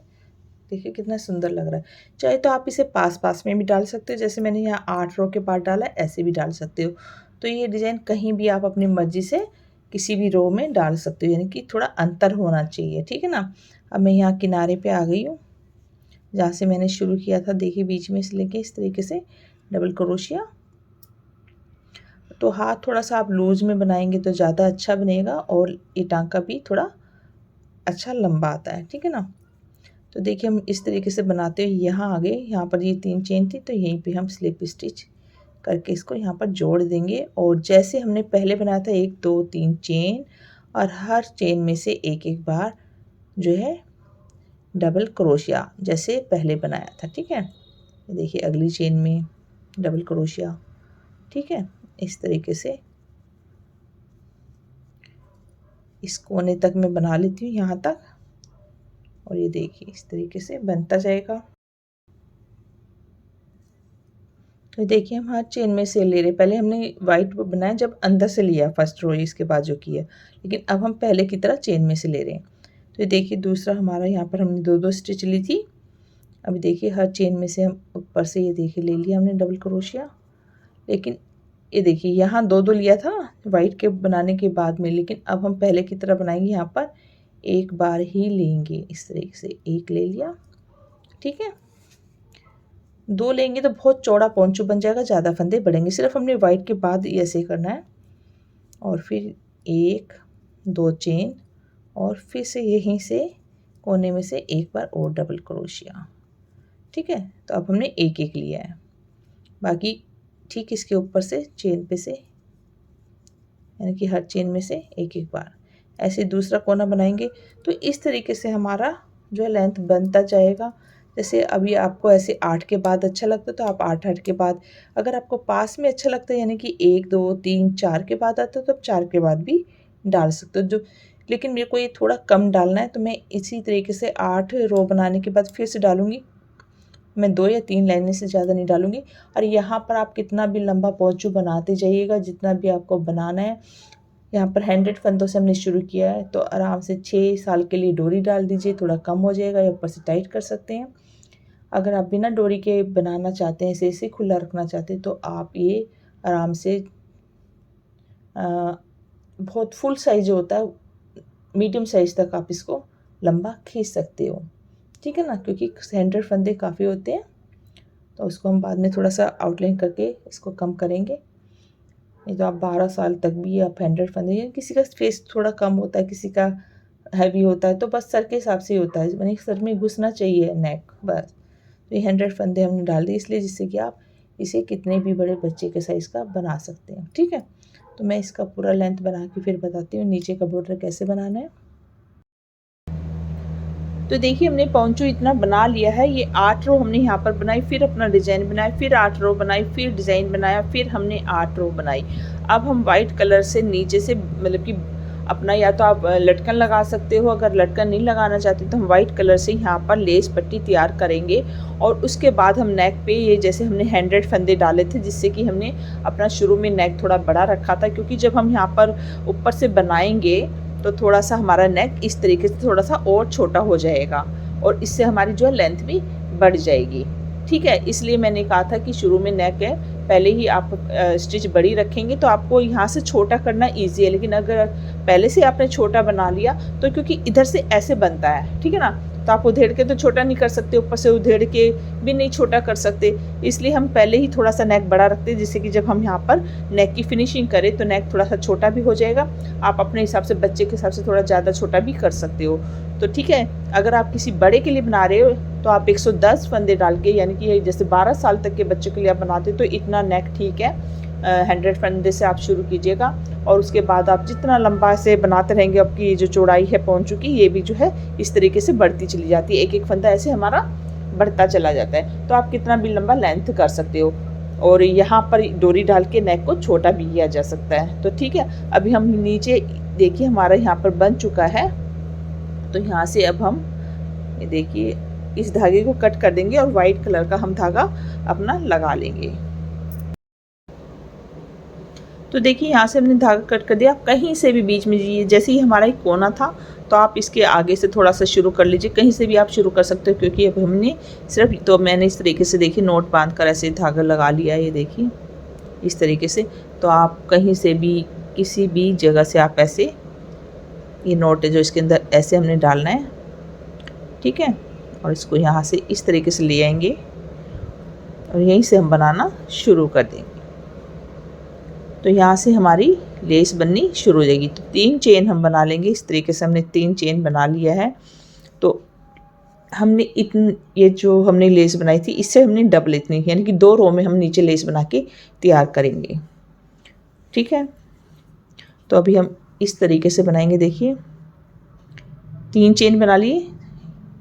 देखिए कितना सुंदर लग रहा है। चाहे तो आप इसे पास पास में भी डाल सकते हो, जैसे मैंने यहाँ 8 रो के बाद डाला है, ऐसे भी डाल सकते हो। तो ये डिज़ाइन कहीं भी आप अपनी मर्ज़ी से किसी भी रो में डाल सकते हो, यानी कि थोड़ा अंतर होना चाहिए, ठीक है ना। अब मैं यहाँ किनारे पे आ गई हूँ, जहाँ से मैंने शुरू किया था। देखिए बीच में से लेके इस तरीके से डबल क्रोशिया। तो हाथ थोड़ा सा आप लूज़ में बनाएंगे तो ज़्यादा अच्छा बनेगा और ये टांका भी थोड़ा अच्छा लंबा आता है, ठीक है ना। तो देखिए हम इस तरीके से बनाते हुए यहाँ आ गए। यहाँ पर ये 3 चेन थी, तो यहीं पे हम स्लिप स्टिच करके इसको यहाँ पर जोड़ देंगे। और जैसे हमने पहले बनाया था 1 2 3 चेन, और हर चेन में से एक एक बार जो है डबल क्रोशिया जैसे पहले बनाया था, ठीक है। देखिए अगली चेन में डबल क्रोशिया, ठीक है। इस तरीके से इस कोने तक मैं बना लेती हूँ, यहाँ तक। और ये देखिए इस तरीके से बनता जाएगा। तो देखिए हम हर चेन में से ले रहे, पहले हमने वाइट बनाया जब अंदर से लिया फर्स्ट रो, इसके बाद जो किया, लेकिन अब हम पहले की तरह चेन में से ले रहे हैं। तो ये देखिए दूसरा हमारा यहाँ पर हमने 2 2 स्टिच ली थी। अभी देखिए हर चेन में से हम ऊपर से ये देखिए ले लिया हमने डबल क्रोशिया। लेकिन ये देखिए यहाँ 2 2 लिया था वाइट के बनाने के बाद में, लेकिन अब हम पहले की तरह बनाएंगे। यहाँ पर एक बार ही लेंगे, इस तरीके से एक ले लिया, ठीक है। 2 लेंगे तो बहुत चौड़ा पोंचू बन जाएगा, ज़्यादा फंदे बढ़ेंगे। सिर्फ हमने वाइट के बाद ऐसे करना है। और फिर 1 2 चेन, और फिर से यहीं से कोने में से एक बार और डबल क्रोशिया, ठीक है। तो अब हमने एक एक लिया है, बाकी ठीक इसके ऊपर से चेन पे से, यानी कि हर चेन में से एक एक बार ऐसे दूसरा कोना बनाएंगे। तो इस तरीके से हमारा जो है लेंथ बनता जाएगा। जैसे अभी आपको ऐसे 8 के बाद अच्छा लगता है तो आप 8 8 के बाद, अगर आपको पास में अच्छा लगता है यानी कि 1 2 3 4 के बाद आता है तो आप 4 के बाद भी डाल सकते हो। जो लेकिन मेरे को ये थोड़ा कम डालना है, तो मैं इसी तरीके से 8 रो बनाने के बाद फिर से डालूँगी। मैं 2 या 3 लाइनें से ज़्यादा नहीं डालूँगी। और यहाँ पर आप कितना भी लंबा पोंचू बनाते जाइएगा, जितना भी आपको बनाना है। यहाँ पर 100 फंदों से हमने शुरू किया है, तो आराम से 6 साल के लिए डोरी डाल दीजिए, थोड़ा कम हो जाएगा या ऊपर से टाइट कर सकते हैं। अगर आप बिना डोरी के बनाना चाहते हैं, ऐसे खुला रखना चाहते हैं, तो आप ये आराम से बहुत फुल साइज जो होता है मीडियम साइज तक आप इसको लंबा खींच सकते हो, ठीक है ना। क्योंकि 100 फंदे काफ़ी होते हैं, तो उसको हम बाद में थोड़ा सा आउटलाइन करके इसको कम करेंगे। नहीं तो आप 12 साल तक भी आप 100 फंदे, किसी का फेस थोड़ा कम होता है, किसी का हैवी होता है, तो बस सर के हिसाब से ही होता है, यानी सर में घुसना चाहिए नेक, बस। तो ये 100 फंदे हमने डाल दिए, इसलिए जिससे कि आप इसे कितने भी बड़े बच्चे के साइज़ का बना सकते हैं, ठीक है। तो मैं इसका पूरा लेंथ बना के फिर बताती हूँ नीचे का बॉर्डर कैसे बनाना है। तो देखिए हमने पोंचू इतना बना लिया है। ये 8 रो हमने यहाँ पर बनाई, फिर अपना डिज़ाइन बनाया, फिर 8 रो बनाई, फिर डिज़ाइन बनाया, फिर हमने 8 रो बनाई। अब हम वाइट कलर से नीचे से मतलब कि अपना, या तो आप लटकन लगा सकते हो, अगर लटकन नहीं लगाना चाहते तो हम वाइट कलर से यहाँ पर लेस पट्टी तैयार करेंगे। और उसके बाद हम नेक पे ये जैसे हमने 100 फंदे डाले थे, जिससे कि हमने अपना शुरू में नेक थोड़ा बड़ा रखा था, क्योंकि जब हम यहाँ पर ऊपर से बनाएंगे तो थोड़ा सा हमारा नेक इस तरीके से थोड़ा सा और छोटा हो जाएगा, और इससे हमारी जो है लेंथ भी बढ़ जाएगी, ठीक है। इसलिए मैंने कहा था कि शुरू में नेक है, पहले ही आप स्टिच बड़ी रखेंगे तो आपको यहाँ से छोटा करना ईजी है। लेकिन अगर पहले से आपने छोटा बना लिया तो, क्योंकि इधर से ऐसे बनता है, ठीक है ना, तो आप उधेड़ के तो छोटा नहीं कर सकते, ऊपर से उधेड़ के भी नहीं छोटा कर सकते। इसलिए हम पहले ही थोड़ा सा नेक बड़ा रखते हैं, जिससे कि जब हम यहाँ पर नेक की फिनिशिंग करें तो नेक थोड़ा सा छोटा भी हो जाएगा। आप अपने हिसाब से बच्चे के हिसाब से थोड़ा ज़्यादा छोटा भी कर सकते हो, तो ठीक है। अगर आप किसी बड़े के लिए बना रहे हो तो आप 110 फंदे डाल के, यानी कि जैसे 12 साल तक के बच्चों के लिए आप बनाते हो तो इतना नेक ठीक है। 100 फंदे से आप शुरू कीजिएगा, और उसके बाद आप जितना लंबा से बनाते रहेंगे, आपकी जो चौड़ाई है पोंचू की, ये भी जो है इस तरीके से बढ़ती चली जाती है। एक एक फंदा ऐसे हमारा बढ़ता चला जाता है, तो आप कितना भी लंबा लेंथ कर सकते हो। और यहाँ पर डोरी डाल के नेक को छोटा भी किया जा सकता है। तो ठीक है, अभी हम नीचे देखिए हमारा यहाँ पर बन चुका है। तो यहाँ से अब हम ये देखिए इस धागे को कट कर देंगे और वाइट कलर का हम धागा अपना लगा लेंगे। तो देखिए यहाँ से हमने धागा कट कर दिया। आप कहीं से भी बीच में जैसे ही हमारा एक कोना था तो आप इसके आगे से थोड़ा सा शुरू कर लीजिए, कहीं से भी आप शुरू कर सकते हो, क्योंकि अब हमने सिर्फ तो मैंने इस तरीके से देखिए नोट बांध कर ऐसे धागा लगा लिया है, ये देखिए इस तरीके से। तो आप कहीं से भी किसी भी जगह से आप ऐसे ये नोट है जो इसके अंदर ऐसे हमने डालना है, ठीक है। और इसको यहाँ से इस तरीके से ले आएंगे और यहीं से हम बनाना शुरू कर देंगे। तो यहाँ से हमारी लेस बननी शुरू हो जाएगी। तो 3 चेन हम बना लेंगे। इस तरीके से हमने 3 चेन बना लिया है। तो हमने ये जो हमने लेस बनाई थी इससे हमने डबल इतनी, यानी कि 2 रो में हम नीचे लेस बना के तैयार करेंगे, ठीक है। तो अभी हम इस तरीके से बनाएंगे। देखिए 3 चेन बना लिए।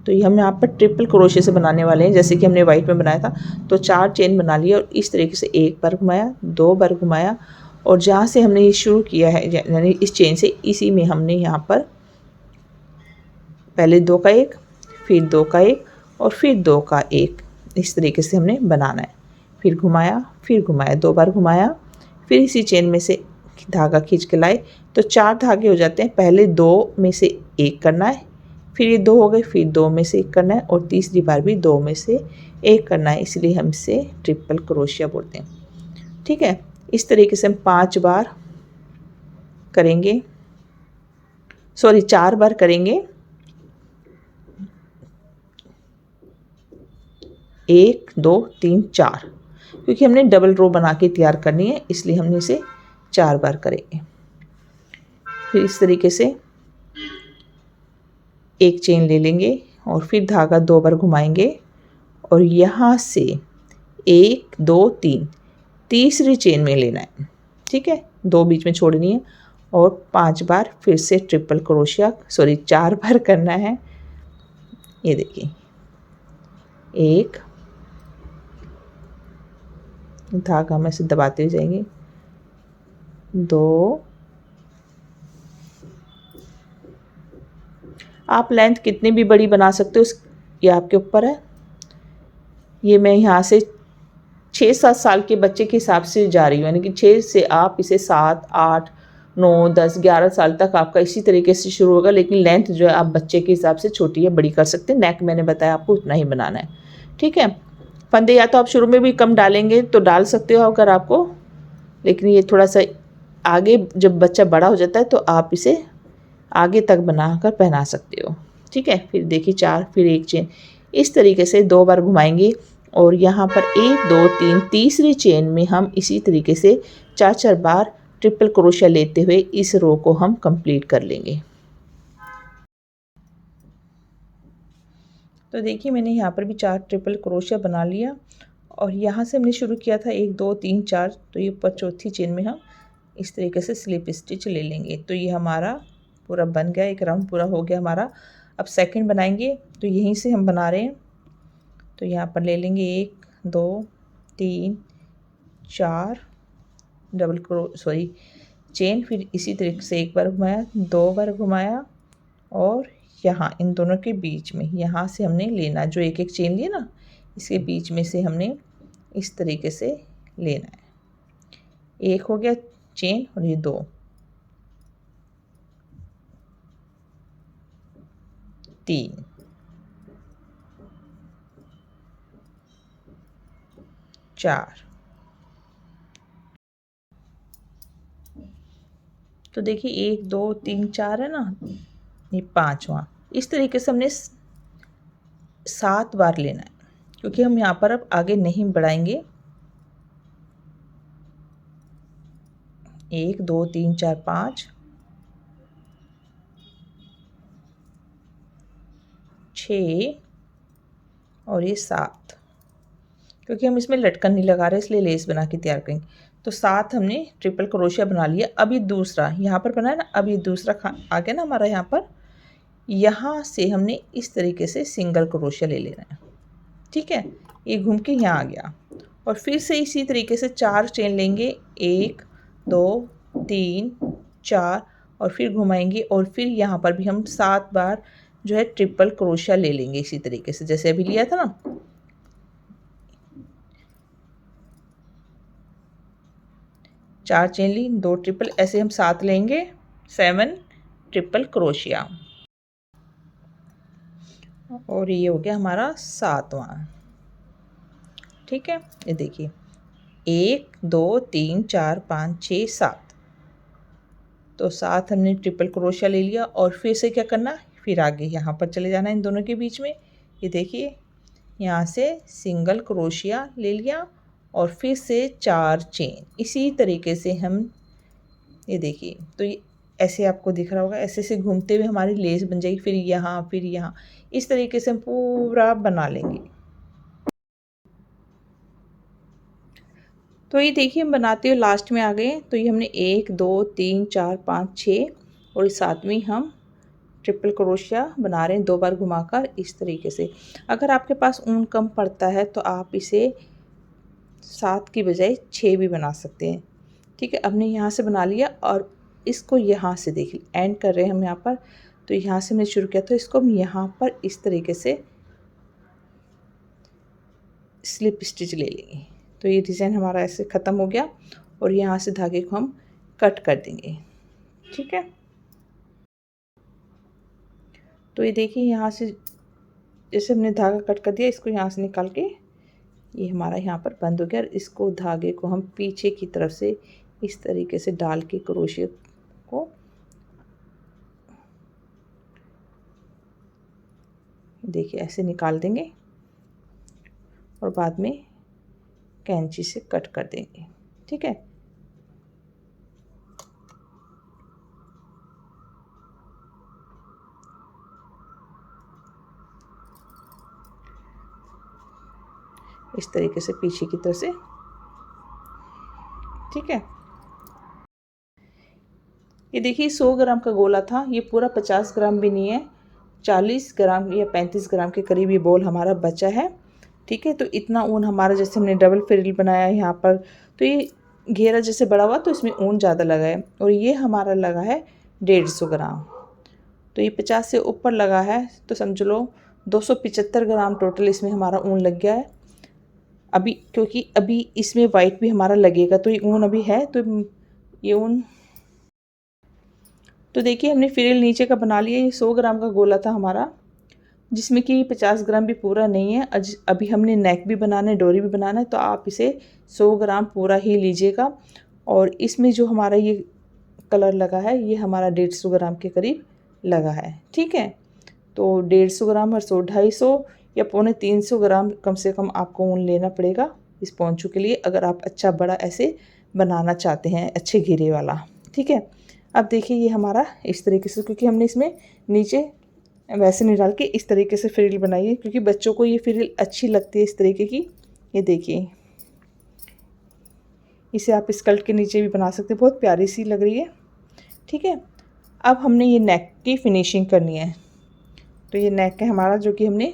तो ये हम यहाँ पर ट्रिपल क्रोशे से बनाने वाले हैं, जैसे कि हमने वाइट में बनाया था। तो 4 चेन बना लिए और इस तरीके से 1 बार घुमाया, 2 बार घुमाया, और जहाँ से हमने ये शुरू किया है यानी इस चेन से, इसी में हमने यहाँ पर पहले 2 का 1, फिर 2 का 1 और फिर 2 का 1, इस तरीके से हमने बनाना है। फिर घुमाया, फिर घुमाया, 2 बार घुमाया, फिर इसी चेन में से धागा खींच के लाए। तो 4 धागे हो जाते हैं। पहले 2 में से 1 करना है, फिर ये 2 हो गए, फिर 2 में से 1 करना है और तीसरी बार भी 2 में से 1 करना है, इसलिए हम इसे ट्रिपल क्रोशिया बोलते हैं, ठीक है। इस तरीके से हम 5 बार करेंगे, सॉरी 4 बार करेंगे। 1 2 3 4, क्योंकि हमने डबल रो बना के तैयार करनी है, इसलिए हमने इसे 4 बार करेंगे। फिर इस तरीके से एक चेन ले लेंगे और फिर धागा 2 बार घुमाएंगे और यहाँ से 1 2 3 तीसरी चेन में लेना है, ठीक है। 2 बीच में छोड़नी है और 5 बार फिर से ट्रिपल क्रोशिया, सॉरी 4 बार करना है। ये देखिए 1, धागा में से दबाते हुए जाएंगे, 2, आप लेंथ कितनी भी बड़ी बना सकते हो, ये आपके ऊपर है। ये मैं यहाँ से 6-7 साल के बच्चे के हिसाब से जा रही हूँ, यानी कि 6 से आप इसे 7 8 9 10 11 साल तक आपका इसी तरीके से शुरू होगा। लेकिन लेंथ जो है आप बच्चे के हिसाब से छोटी या बड़ी कर सकते हैं। नेक मैंने बताया आपको उतना ही बनाना है, ठीक है। फंदे या तो आप शुरू में भी कम डालेंगे तो डाल सकते हो अगर आपको, लेकिन ये थोड़ा सा आगे जब बच्चा बड़ा हो जाता है तो आप इसे आगे तक बनाकर पहना सकते हो, ठीक है। फिर देखिए 4, फिर 1 चेन, इस तरीके से 2 बार घुमाएंगे और यहाँ पर 1 2 3 तीसरी चेन में हम इसी तरीके से 4-4 बार ट्रिपल क्रोशिया लेते हुए इस रो को हम कंप्लीट कर लेंगे। तो देखिए मैंने यहाँ पर भी 4 ट्रिपल क्रोशिया बना लिया और यहाँ से हमने शुरू किया था 1 2 3 4, तो ये ऊपर चौथी चेन में हम इस तरीके से स्लिप स्टिच ले लेंगे। तो ये हमारा पूरा बन गया, एक राउंड पूरा हो गया हमारा। अब सेकंड बनाएंगे, तो यहीं से हम बना रहे हैं। तो यहाँ पर ले लेंगे 1 2 3 4 चेन, फिर इसी तरीके से 1 बार घुमाया, 2 बार घुमाया और यहाँ इन दोनों के बीच में यहाँ से हमने लेना, जो एक चेन लिए ना, इसके बीच में से हमने इस तरीके से लेना है। 1 हो गया चेन और ये 2 3 4। तो देखिए 1 2 3 4 है ना, ये 5वां। इस तरीके से हमने 7 बार लेना है, क्योंकि हम यहाँ पर अब आगे नहीं बढ़ाएंगे। 1 2 3 4 5 6 और ये 7, क्योंकि हम इसमें लटकन नहीं लगा रहे इसलिए लेस बना के तैयार करेंगे। तो 7 हमने ट्रिपल क्रोशिया बना लिया। अब ये दूसरा यहाँ पर बना है ना, अब ये दूसरा आ गया ना हमारा यहाँ पर, यहाँ से हमने इस तरीके से सिंगल क्रोशिया ले लेना है, ठीक है। ये घूम के यहाँ आ गया और फिर से इसी तरीके से 4 चेन लेंगे, 1 2 3 4 और फिर घुमाएंगे और फिर यहाँ पर भी हम 7 बार जो है ट्रिपल क्रोशिया ले लेंगे इसी तरीके से जैसे अभी लिया था ना। 4 चेन ली, 2 ट्रिपल, ऐसे हम 7 लेंगे, 7 ट्रिपल क्रोशिया और ये हो गया हमारा 7वां। ठीक है, ये देखिए 1 2 3 4 5 6 7, तो 7 हमने ट्रिपल क्रोशिया ले लिया और फिर से क्या करना, फिर आगे यहाँ पर चले जाना इन दोनों के बीच में। ये देखिए यहाँ से सिंगल क्रोशिया ले लिया और फिर से 4 चेन, इसी तरीके से हम ये देखिए, तो ये ऐसे आपको दिख रहा होगा, ऐसे से घूमते हुए हमारी लेस बन जाएगी, फिर यहाँ, इस तरीके से हम पूरा बना लेंगे। तो ये देखिए हम बनाते हुए लास्ट में आ गए। तो ये हमने 1 2 3 4 5 6 और 7वीं हम ट्रिपल क्रोशिया बना रहे हैं 2 बार घुमाकर इस तरीके से। अगर आपके पास ऊन कम पड़ता है तो आप इसे 7 की बजाय 6 भी बना सकते हैं। ठीक है, हमने यहाँ से बना लिया और इसको यहाँ से देखिए एंड कर रहे हैं हम यहाँ पर। तो यहाँ से हमने शुरू किया, तो इसको हम यहाँ पर इस तरीके से स्लिप स्टिच ले लेंगे। तो ये डिज़ाइन हमारा ऐसे ख़त्म हो गया और यहाँ से धागे को हम कट कर देंगे। ठीक है, तो ये देखिए यहाँ से जैसे हमने धागा कट कर दिया, इसको यहाँ से निकाल के ये हमारा यहाँ पर बंद हो गया और इसको धागे को हम पीछे की तरफ से इस तरीके से डाल के क्रोशिया को देखिए ऐसे निकाल देंगे और बाद में कैंची से कट कर देंगे। ठीक है, इस तरीके से पीछे की तरफ से। ठीक है, ये देखिए 100 ग्राम का गोला था, ये पूरा 50 ग्राम भी नहीं है, 40 ग्राम या 35 ग्राम के करीब ये बॉल हमारा बचा है। ठीक है, तो इतना ऊन हमारा, जैसे हमने डबल फ्रिल बनाया है यहाँ पर, तो ये घेरा जैसे बड़ा हुआ तो इसमें ऊन ज़्यादा लगा है और ये हमारा लगा है 150 ग्राम। तो ये 50 से ऊपर लगा है तो समझ लो 275 ग्राम टोटल इसमें हमारा ऊन लग गया है। अभी क्योंकि अभी इसमें वाइट भी हमारा लगेगा तो ये ऊन अभी है, तो ये ऊन, तो देखिए हमने फ्रिल नीचे का बना लिया। ये 100 ग्राम का गोला था हमारा, जिसमें कि 50 ग्राम भी पूरा नहीं है। अभी हमने नेक भी बनाना है, डोरी भी बनाना है, तो आप इसे 100 ग्राम पूरा ही लीजिएगा। और इसमें जो हमारा ये कलर लगा है ये हमारा 150 ग्राम के करीब लगा है। ठीक है, तो 150 ग्राम और 100 250 या 250 ग्राम कम से कम आपको ऊन लेना पड़ेगा इस पोंचू के लिए, अगर आप अच्छा बड़ा ऐसे बनाना चाहते हैं, अच्छे घेरे वाला। ठीक है, अब देखिए ये हमारा इस तरीके से, क्योंकि हमने इसमें नीचे वैसे नहीं डाल के इस तरीके से फ्रिल बनाई है, क्योंकि बच्चों को ये फ्रिल अच्छी लगती है इस तरीके की। ये देखिए इसे आप स्कर्ट के नीचे भी बना सकते हैं, बहुत प्यारी सी लग रही है। ठीक है, अब हमने ये नेक की फिनिशिंग करनी है। तो ये नेक है हमारा, जो कि हमने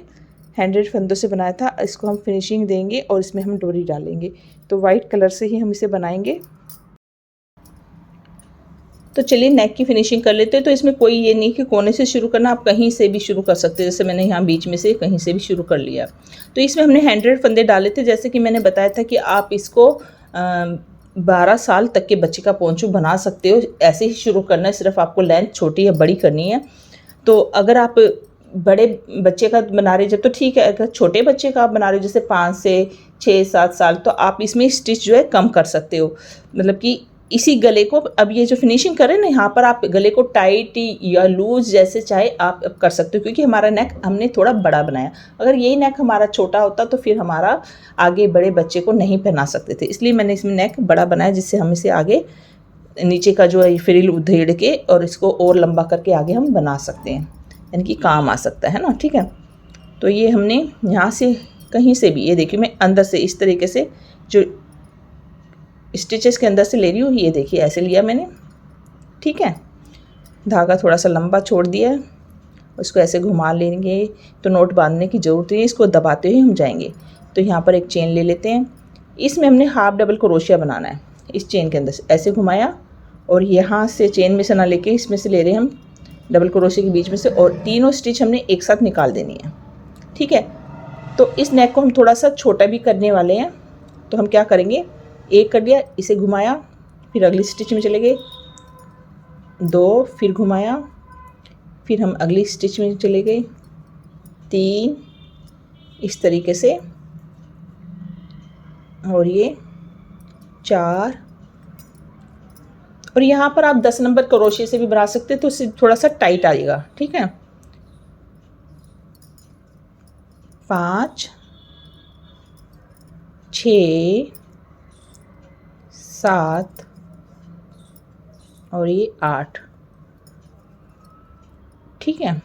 100 फंदों से बनाया था, इसको हम फिनिशिंग देंगे और इसमें हम डोरी डालेंगे। तो वाइट कलर से ही हम इसे बनाएंगे। तो चलिए नेक की फिनिशिंग कर लेते हैं। तो इसमें कोई ये नहीं कि कोने से शुरू करना, आप कहीं से भी शुरू कर सकते हैं, जैसे मैंने यहाँ बीच में से कहीं से भी शुरू कर लिया। तो इसमें हमने 100 फंदे डाले थे, जैसे कि मैंने बताया था कि आप इसको 12 साल तक के बच्चे का पोंचू बना सकते हो। ऐसे ही शुरू करना है, सिर्फ आपको लेंथ छोटी या बड़ी करनी है। तो अगर आप बड़े बच्चे का बना रहे जब तो ठीक है, अगर छोटे बच्चे का आप बना रहे हो जैसे 5 से 6-7 साल, तो आप इसमें स्टिच जो है कम कर सकते हो। मतलब कि इसी गले को, अब ये जो फिनिशिंग करें ना, यहाँ पर आप गले को टाइट या लूज जैसे चाहे आप कर सकते हो, क्योंकि हमारा नेक हमने थोड़ा बड़ा बनाया। अगर यही नेक हमारा छोटा होता तो फिर हमारा आगे बड़े बच्चे को नहीं पहना सकते थे, इसलिए मैंने इसमें नेक बड़ा बनाया, जिससे हम इसे आगे नीचे का जो है फ्रिल उधेड़ के और इसको और लंबा करके आगे हम बना सकते हैं, यानी कि काम आ सकता है ना। ठीक है, तो ये हमने यहाँ से कहीं से भी, ये देखिए मैं अंदर से इस तरीके से जो स्टिचेस के अंदर से ले रही हूँ, ये देखिए ऐसे लिया मैंने। ठीक है, धागा थोड़ा सा लंबा छोड़ दिया, उसको ऐसे घुमा लेंगे तो नोट बांधने की ज़रूरत नहीं है, इसको दबाते हुए हम जाएंगे। तो यहाँ पर एक चेन ले लेते हैं, इसमें हमने हाफ डबल क्रोशिया बनाना है इस चेन के अंदर से। ऐसे घुमाया और यहाँ से चेन में से ना लेके इसमें से ले रहे हैं हम डबल क्रोशिया के बीच में से, और तीनों स्टिच हमने एक साथ निकाल देनी है। ठीक है, तो इस नेक को हम थोड़ा सा छोटा भी करने वाले हैं। तो हम क्या करेंगे, एक कर दिया, इसे घुमाया, फिर अगली स्टिच में चले गए, 2, फिर घुमाया, फिर हम अगली स्टिच में चले गए, 3, इस तरीके से, और ये 4, और यहाँ पर आप 10 नंबर क्रोशिया से भी बना सकते हैं, तो उससे थोड़ा सा टाइट आएगा। ठीक है, 5, 6, 7 और ये 8। ठीक है,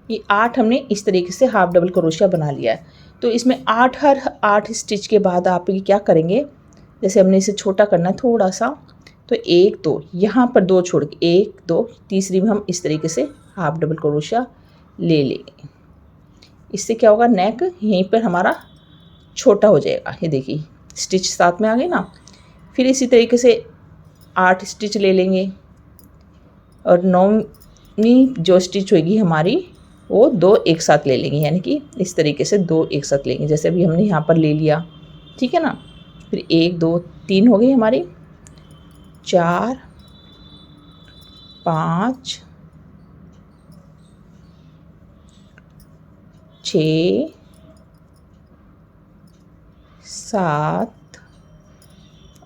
ये 8 हमने इस तरीके से हाफ डबल क्रोशिया बना लिया है। तो इसमें हर 8 स्टिच के बाद आप ये क्या करेंगे, जैसे हमने इसे छोटा करना है थोड़ा सा, तो 1, 2 यहाँ पर 2 छोड़ के 1, 2, तीसरी में हम इस तरीके से हाफ डबल क्रोशिया ले लेंगे। इससे क्या होगा, नेक यहीं पर हमारा छोटा हो जाएगा। ये देखिए स्टिच साथ में आ गए ना। फिर इसी तरीके से 8 स्टिच ले लेंगे, और 9वीं जो स्टिच होगी हमारी वो 2 एक साथ ले लेंगे, यानी कि इस तरीके से 2 एक साथ लेंगे, जैसे अभी हमने यहाँ पर ले लिया। ठीक है ना, फिर 1, 2, 3 हो गई हमारी, 4, 5, 6, 7,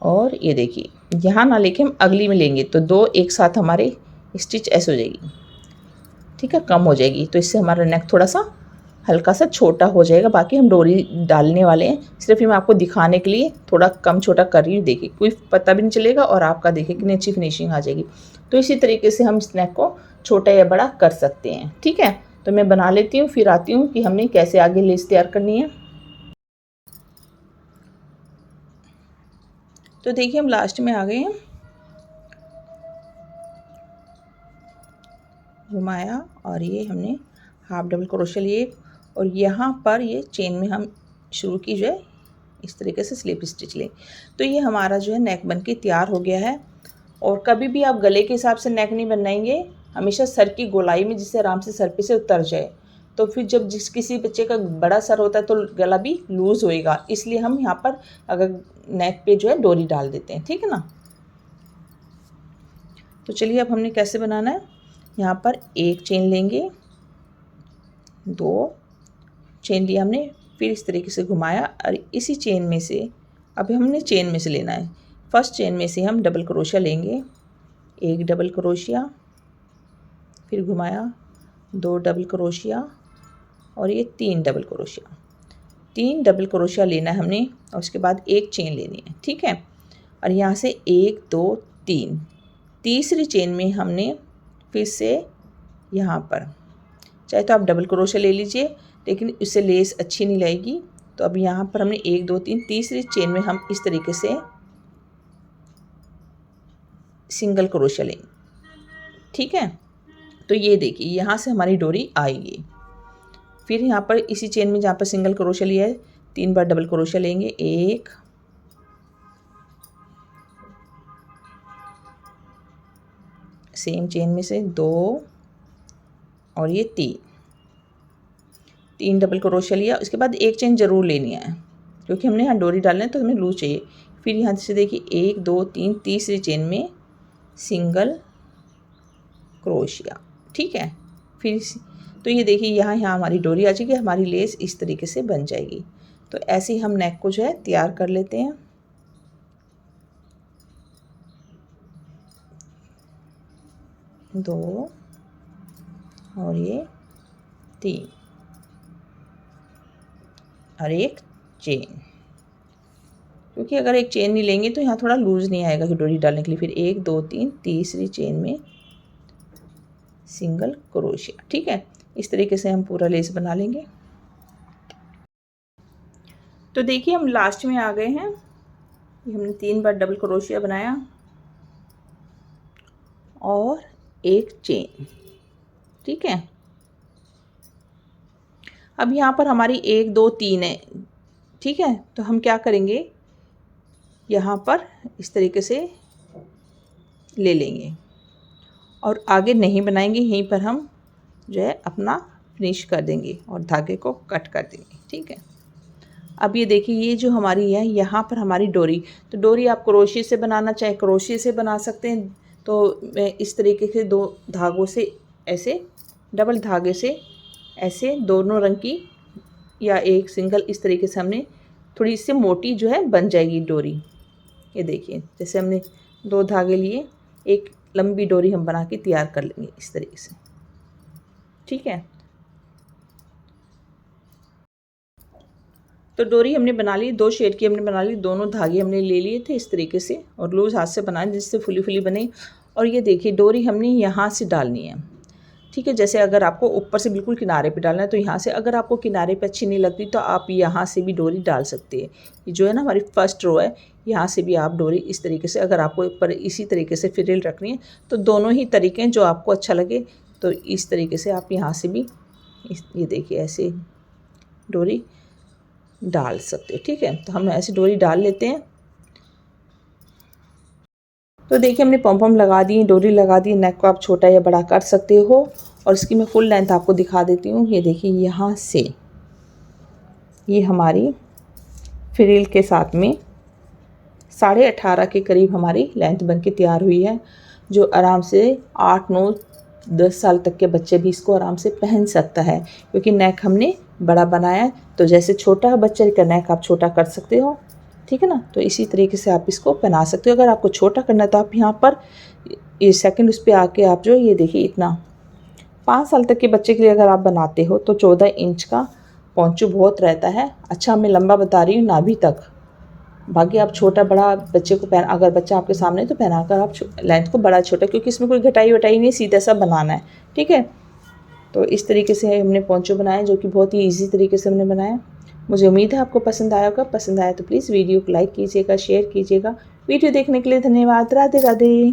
और ये देखिए यहाँ ना लेके हम अगली में लेंगे, तो 2 एक साथ हमारे स्टिच ऐसे हो जाएगी। ठीक है, कम हो जाएगी, तो इससे हमारा नेक थोड़ा सा हल्का सा छोटा हो जाएगा। बाकी हम डोरी डालने वाले हैं, सिर्फ मैं आपको दिखाने के लिए थोड़ा कम छोटा कर रही हूँ। देखिए कोई पता भी नहीं चलेगा, और आपका देखिए कितनी अच्छी फिनिशिंग आ जाएगी। तो इसी तरीके से हम इस नेक को छोटा या बड़ा कर सकते हैं। ठीक है, तो मैं बना लेती हूँ, फिर आती हूँ कि हमने कैसे आगे लेस तैयार करनी है। तो देखिए हम लास्ट में आ गए हैं, घुमाया, और ये हमने हाफ डबल क्रोशिया लिए, और यहाँ पर ये चेन में हम शुरू की जो है इस तरीके से स्लिप स्टिच लें। तो ये हमारा जो है नेक बन के तैयार हो गया है। और कभी भी आप गले के हिसाब से नेक नहीं बनाएंगे, हमेशा सर की गोलाई में, जिससे आराम से सर पे से उतर जाए। तो फिर जब किसी बच्चे का बड़ा सर होता है तो गला भी लूज़ होएगा, इसलिए हम यहाँ पर अगर नेक पे जो है डोरी डाल देते हैं। ठीक है ना, तो चलिए अब हमने कैसे बनाना है। यहाँ पर एक चेन लेंगे, 2 चेन लिया हमने, फिर इस तरीके से घुमाया, और इसी चेन में से अभी हमने चेन में से लेना है। फर्स्ट चेन में से हम डबल क्रोशिया लेंगे, 1 डबल क्रोशिया, फिर घुमाया, 2 डबल क्रोशिया, और ये 3 डबल क्रोशिया। 3 डबल क्रोशिया लेना है हमने, और उसके बाद एक चेन लेनी है। ठीक है, और यहाँ से 1, 2, 3, तीसरी चेन में हमने फिर से यहाँ पर, चाहे तो आप डबल क्रोशिया ले लीजिए, लेकिन इससे लेस अच्छी नहीं लगेगी। तो अब यहाँ पर हमने 1, 2, 3, तीसरी चेन में हम इस तरीके से सिंगल क्रोशिया लेंगे। ठीक है, तो ये देखिए यहाँ से हमारी डोरी आएगी। फिर यहाँ पर इसी चेन में जहाँ पर सिंगल क्रोशिया लिया है, 3 बार डबल क्रोशिया लेंगे, 1, सेम चेन में से 2, और ये 3 डबल क्रोशिया लिया। उसके बाद एक चेन ज़रूर लेनी है, क्योंकि हमने यहाँ डोरी डालना है तो हमें लूज चाहिए। फिर यहाँ से देखिए 1, 2, 3, तीसरी चेन में सिंगल क्रोशिया। ठीक है, फिर तो ये देखिए यहाँ हमारी डोरी आ जाएगी, हमारी लेस इस तरीके से बन जाएगी। तो ऐसे ही हम नेक को जो है तैयार कर लेते हैं। दो, और ये 3, और एक चेन, क्योंकि अगर एक चेन नहीं लेंगे तो यहाँ थोड़ा लूज़ नहीं आएगा कि डोरी डालने के लिए। फिर 1, 2, 3, तीसरी चेन में सिंगल क्रोशिया। ठीक है, इस तरीके से हम पूरा लेस बना लेंगे। तो देखिए हम लास्ट में आ गए हैं, हमने 3 बार डबल क्रोशिया बनाया और एक चेन। ठीक है, अब यहाँ पर हमारी 1, 2, 3 है। ठीक है, तो हम क्या करेंगे, यहाँ पर इस तरीके से ले लेंगे और आगे नहीं बनाएंगे, यहीं पर हम जो है अपना फिनिश कर देंगे और धागे को कट कर देंगे। ठीक है, अब ये देखिए ये जो हमारी है यहाँ पर हमारी डोरी, तो डोरी आप क्रोशे से बनाना चाहे क्रोशे से बना सकते हैं। तो मैं इस तरीके से 2 धागों से ऐसे डबल धागे से ऐसे दोनों रंग की या एक सिंगल इस तरीके से हमने थोड़ी इससे मोटी जो है बन जाएगी डोरी। ये देखिए जैसे हमने 2 धागे लिए, एक लंबी डोरी हम बना के तैयार कर लेंगे इस तरीके से। ठीक है, तो डोरी हमने बना ली, 2 शेड की हमने बना ली, दोनों धागे हमने ले लिए थे इस तरीके से और लूज हाथ से बनाए जिससे फुली फुली बने। और ये देखिए डोरी हमने यहाँ से डालनी है। ठीक है, जैसे अगर आपको ऊपर से बिल्कुल किनारे पे डालना है तो यहाँ से, अगर आपको किनारे पे अच्छी नहीं लगती तो आप यहाँ से भी डोरी डाल सकते हैं। ये जो है ना हमारी फर्स्ट रो है, यहाँ से भी आप डोरी इस तरीके से, अगर आपको ऊपर इसी तरीके से फ्रिल रखनी है तो दोनों ही तरीके हैं, जो आपको अच्छा लगे तो इस तरीके से आप यहाँ से भी ये देखिए ऐसे डोरी डाल सकते हो। ठीक है, तो हम ऐसे डोरी डाल लेते हैं। तो देखिए हमने पॉम पॉम लगा दी, डोरी लगा दी, नेक को आप छोटा या बड़ा कर सकते हो और इसकी मैं फुल लेंथ आपको दिखा देती हूँ। ये देखिए यहाँ से ये हमारी फ्रिल के साथ में 18.5 के करीब हमारी लेंथ बन के तैयार हुई है, जो आराम से 8, 9, 10 साल तक के बच्चे भी इसको आराम से पहन सकता है, क्योंकि नेक हमने बड़ा बनाया है। तो जैसे छोटा बच्चे का नेक आप छोटा कर सकते हो, ठीक है ना, तो इसी तरीके से आप इसको पहना सकते हो। अगर आपको छोटा करना है तो आप यहाँ पर ये सेकंड उस पर आके आप जो ये देखिए इतना 5 साल तक के बच्चे के लिए अगर आप बनाते हो तो 14 इंच का पौंचू बहुत रहता है। अच्छा मैं लंबा बता रही हूँ नाभि तक, बाकी आप छोटा बड़ा बच्चे को पहन, अगर बच्चा आपके सामने तो पहनाकर आप लेंथ को बड़ा छोटा, क्योंकि इसमें कोई घटाई वटाई नहीं, सीधा सा बनाना है। ठीक है, तो इस तरीके से हमने पौंचू बनाया जो कि बहुत ही ईजी तरीके से हमने बनाया। मुझे उम्मीद है आपको पसंद आया होगा। पसंद आया तो प्लीज़ वीडियो को लाइक कीजिएगा, शेयर कीजिएगा। वीडियो देखने के लिए धन्यवाद। राधे राधे।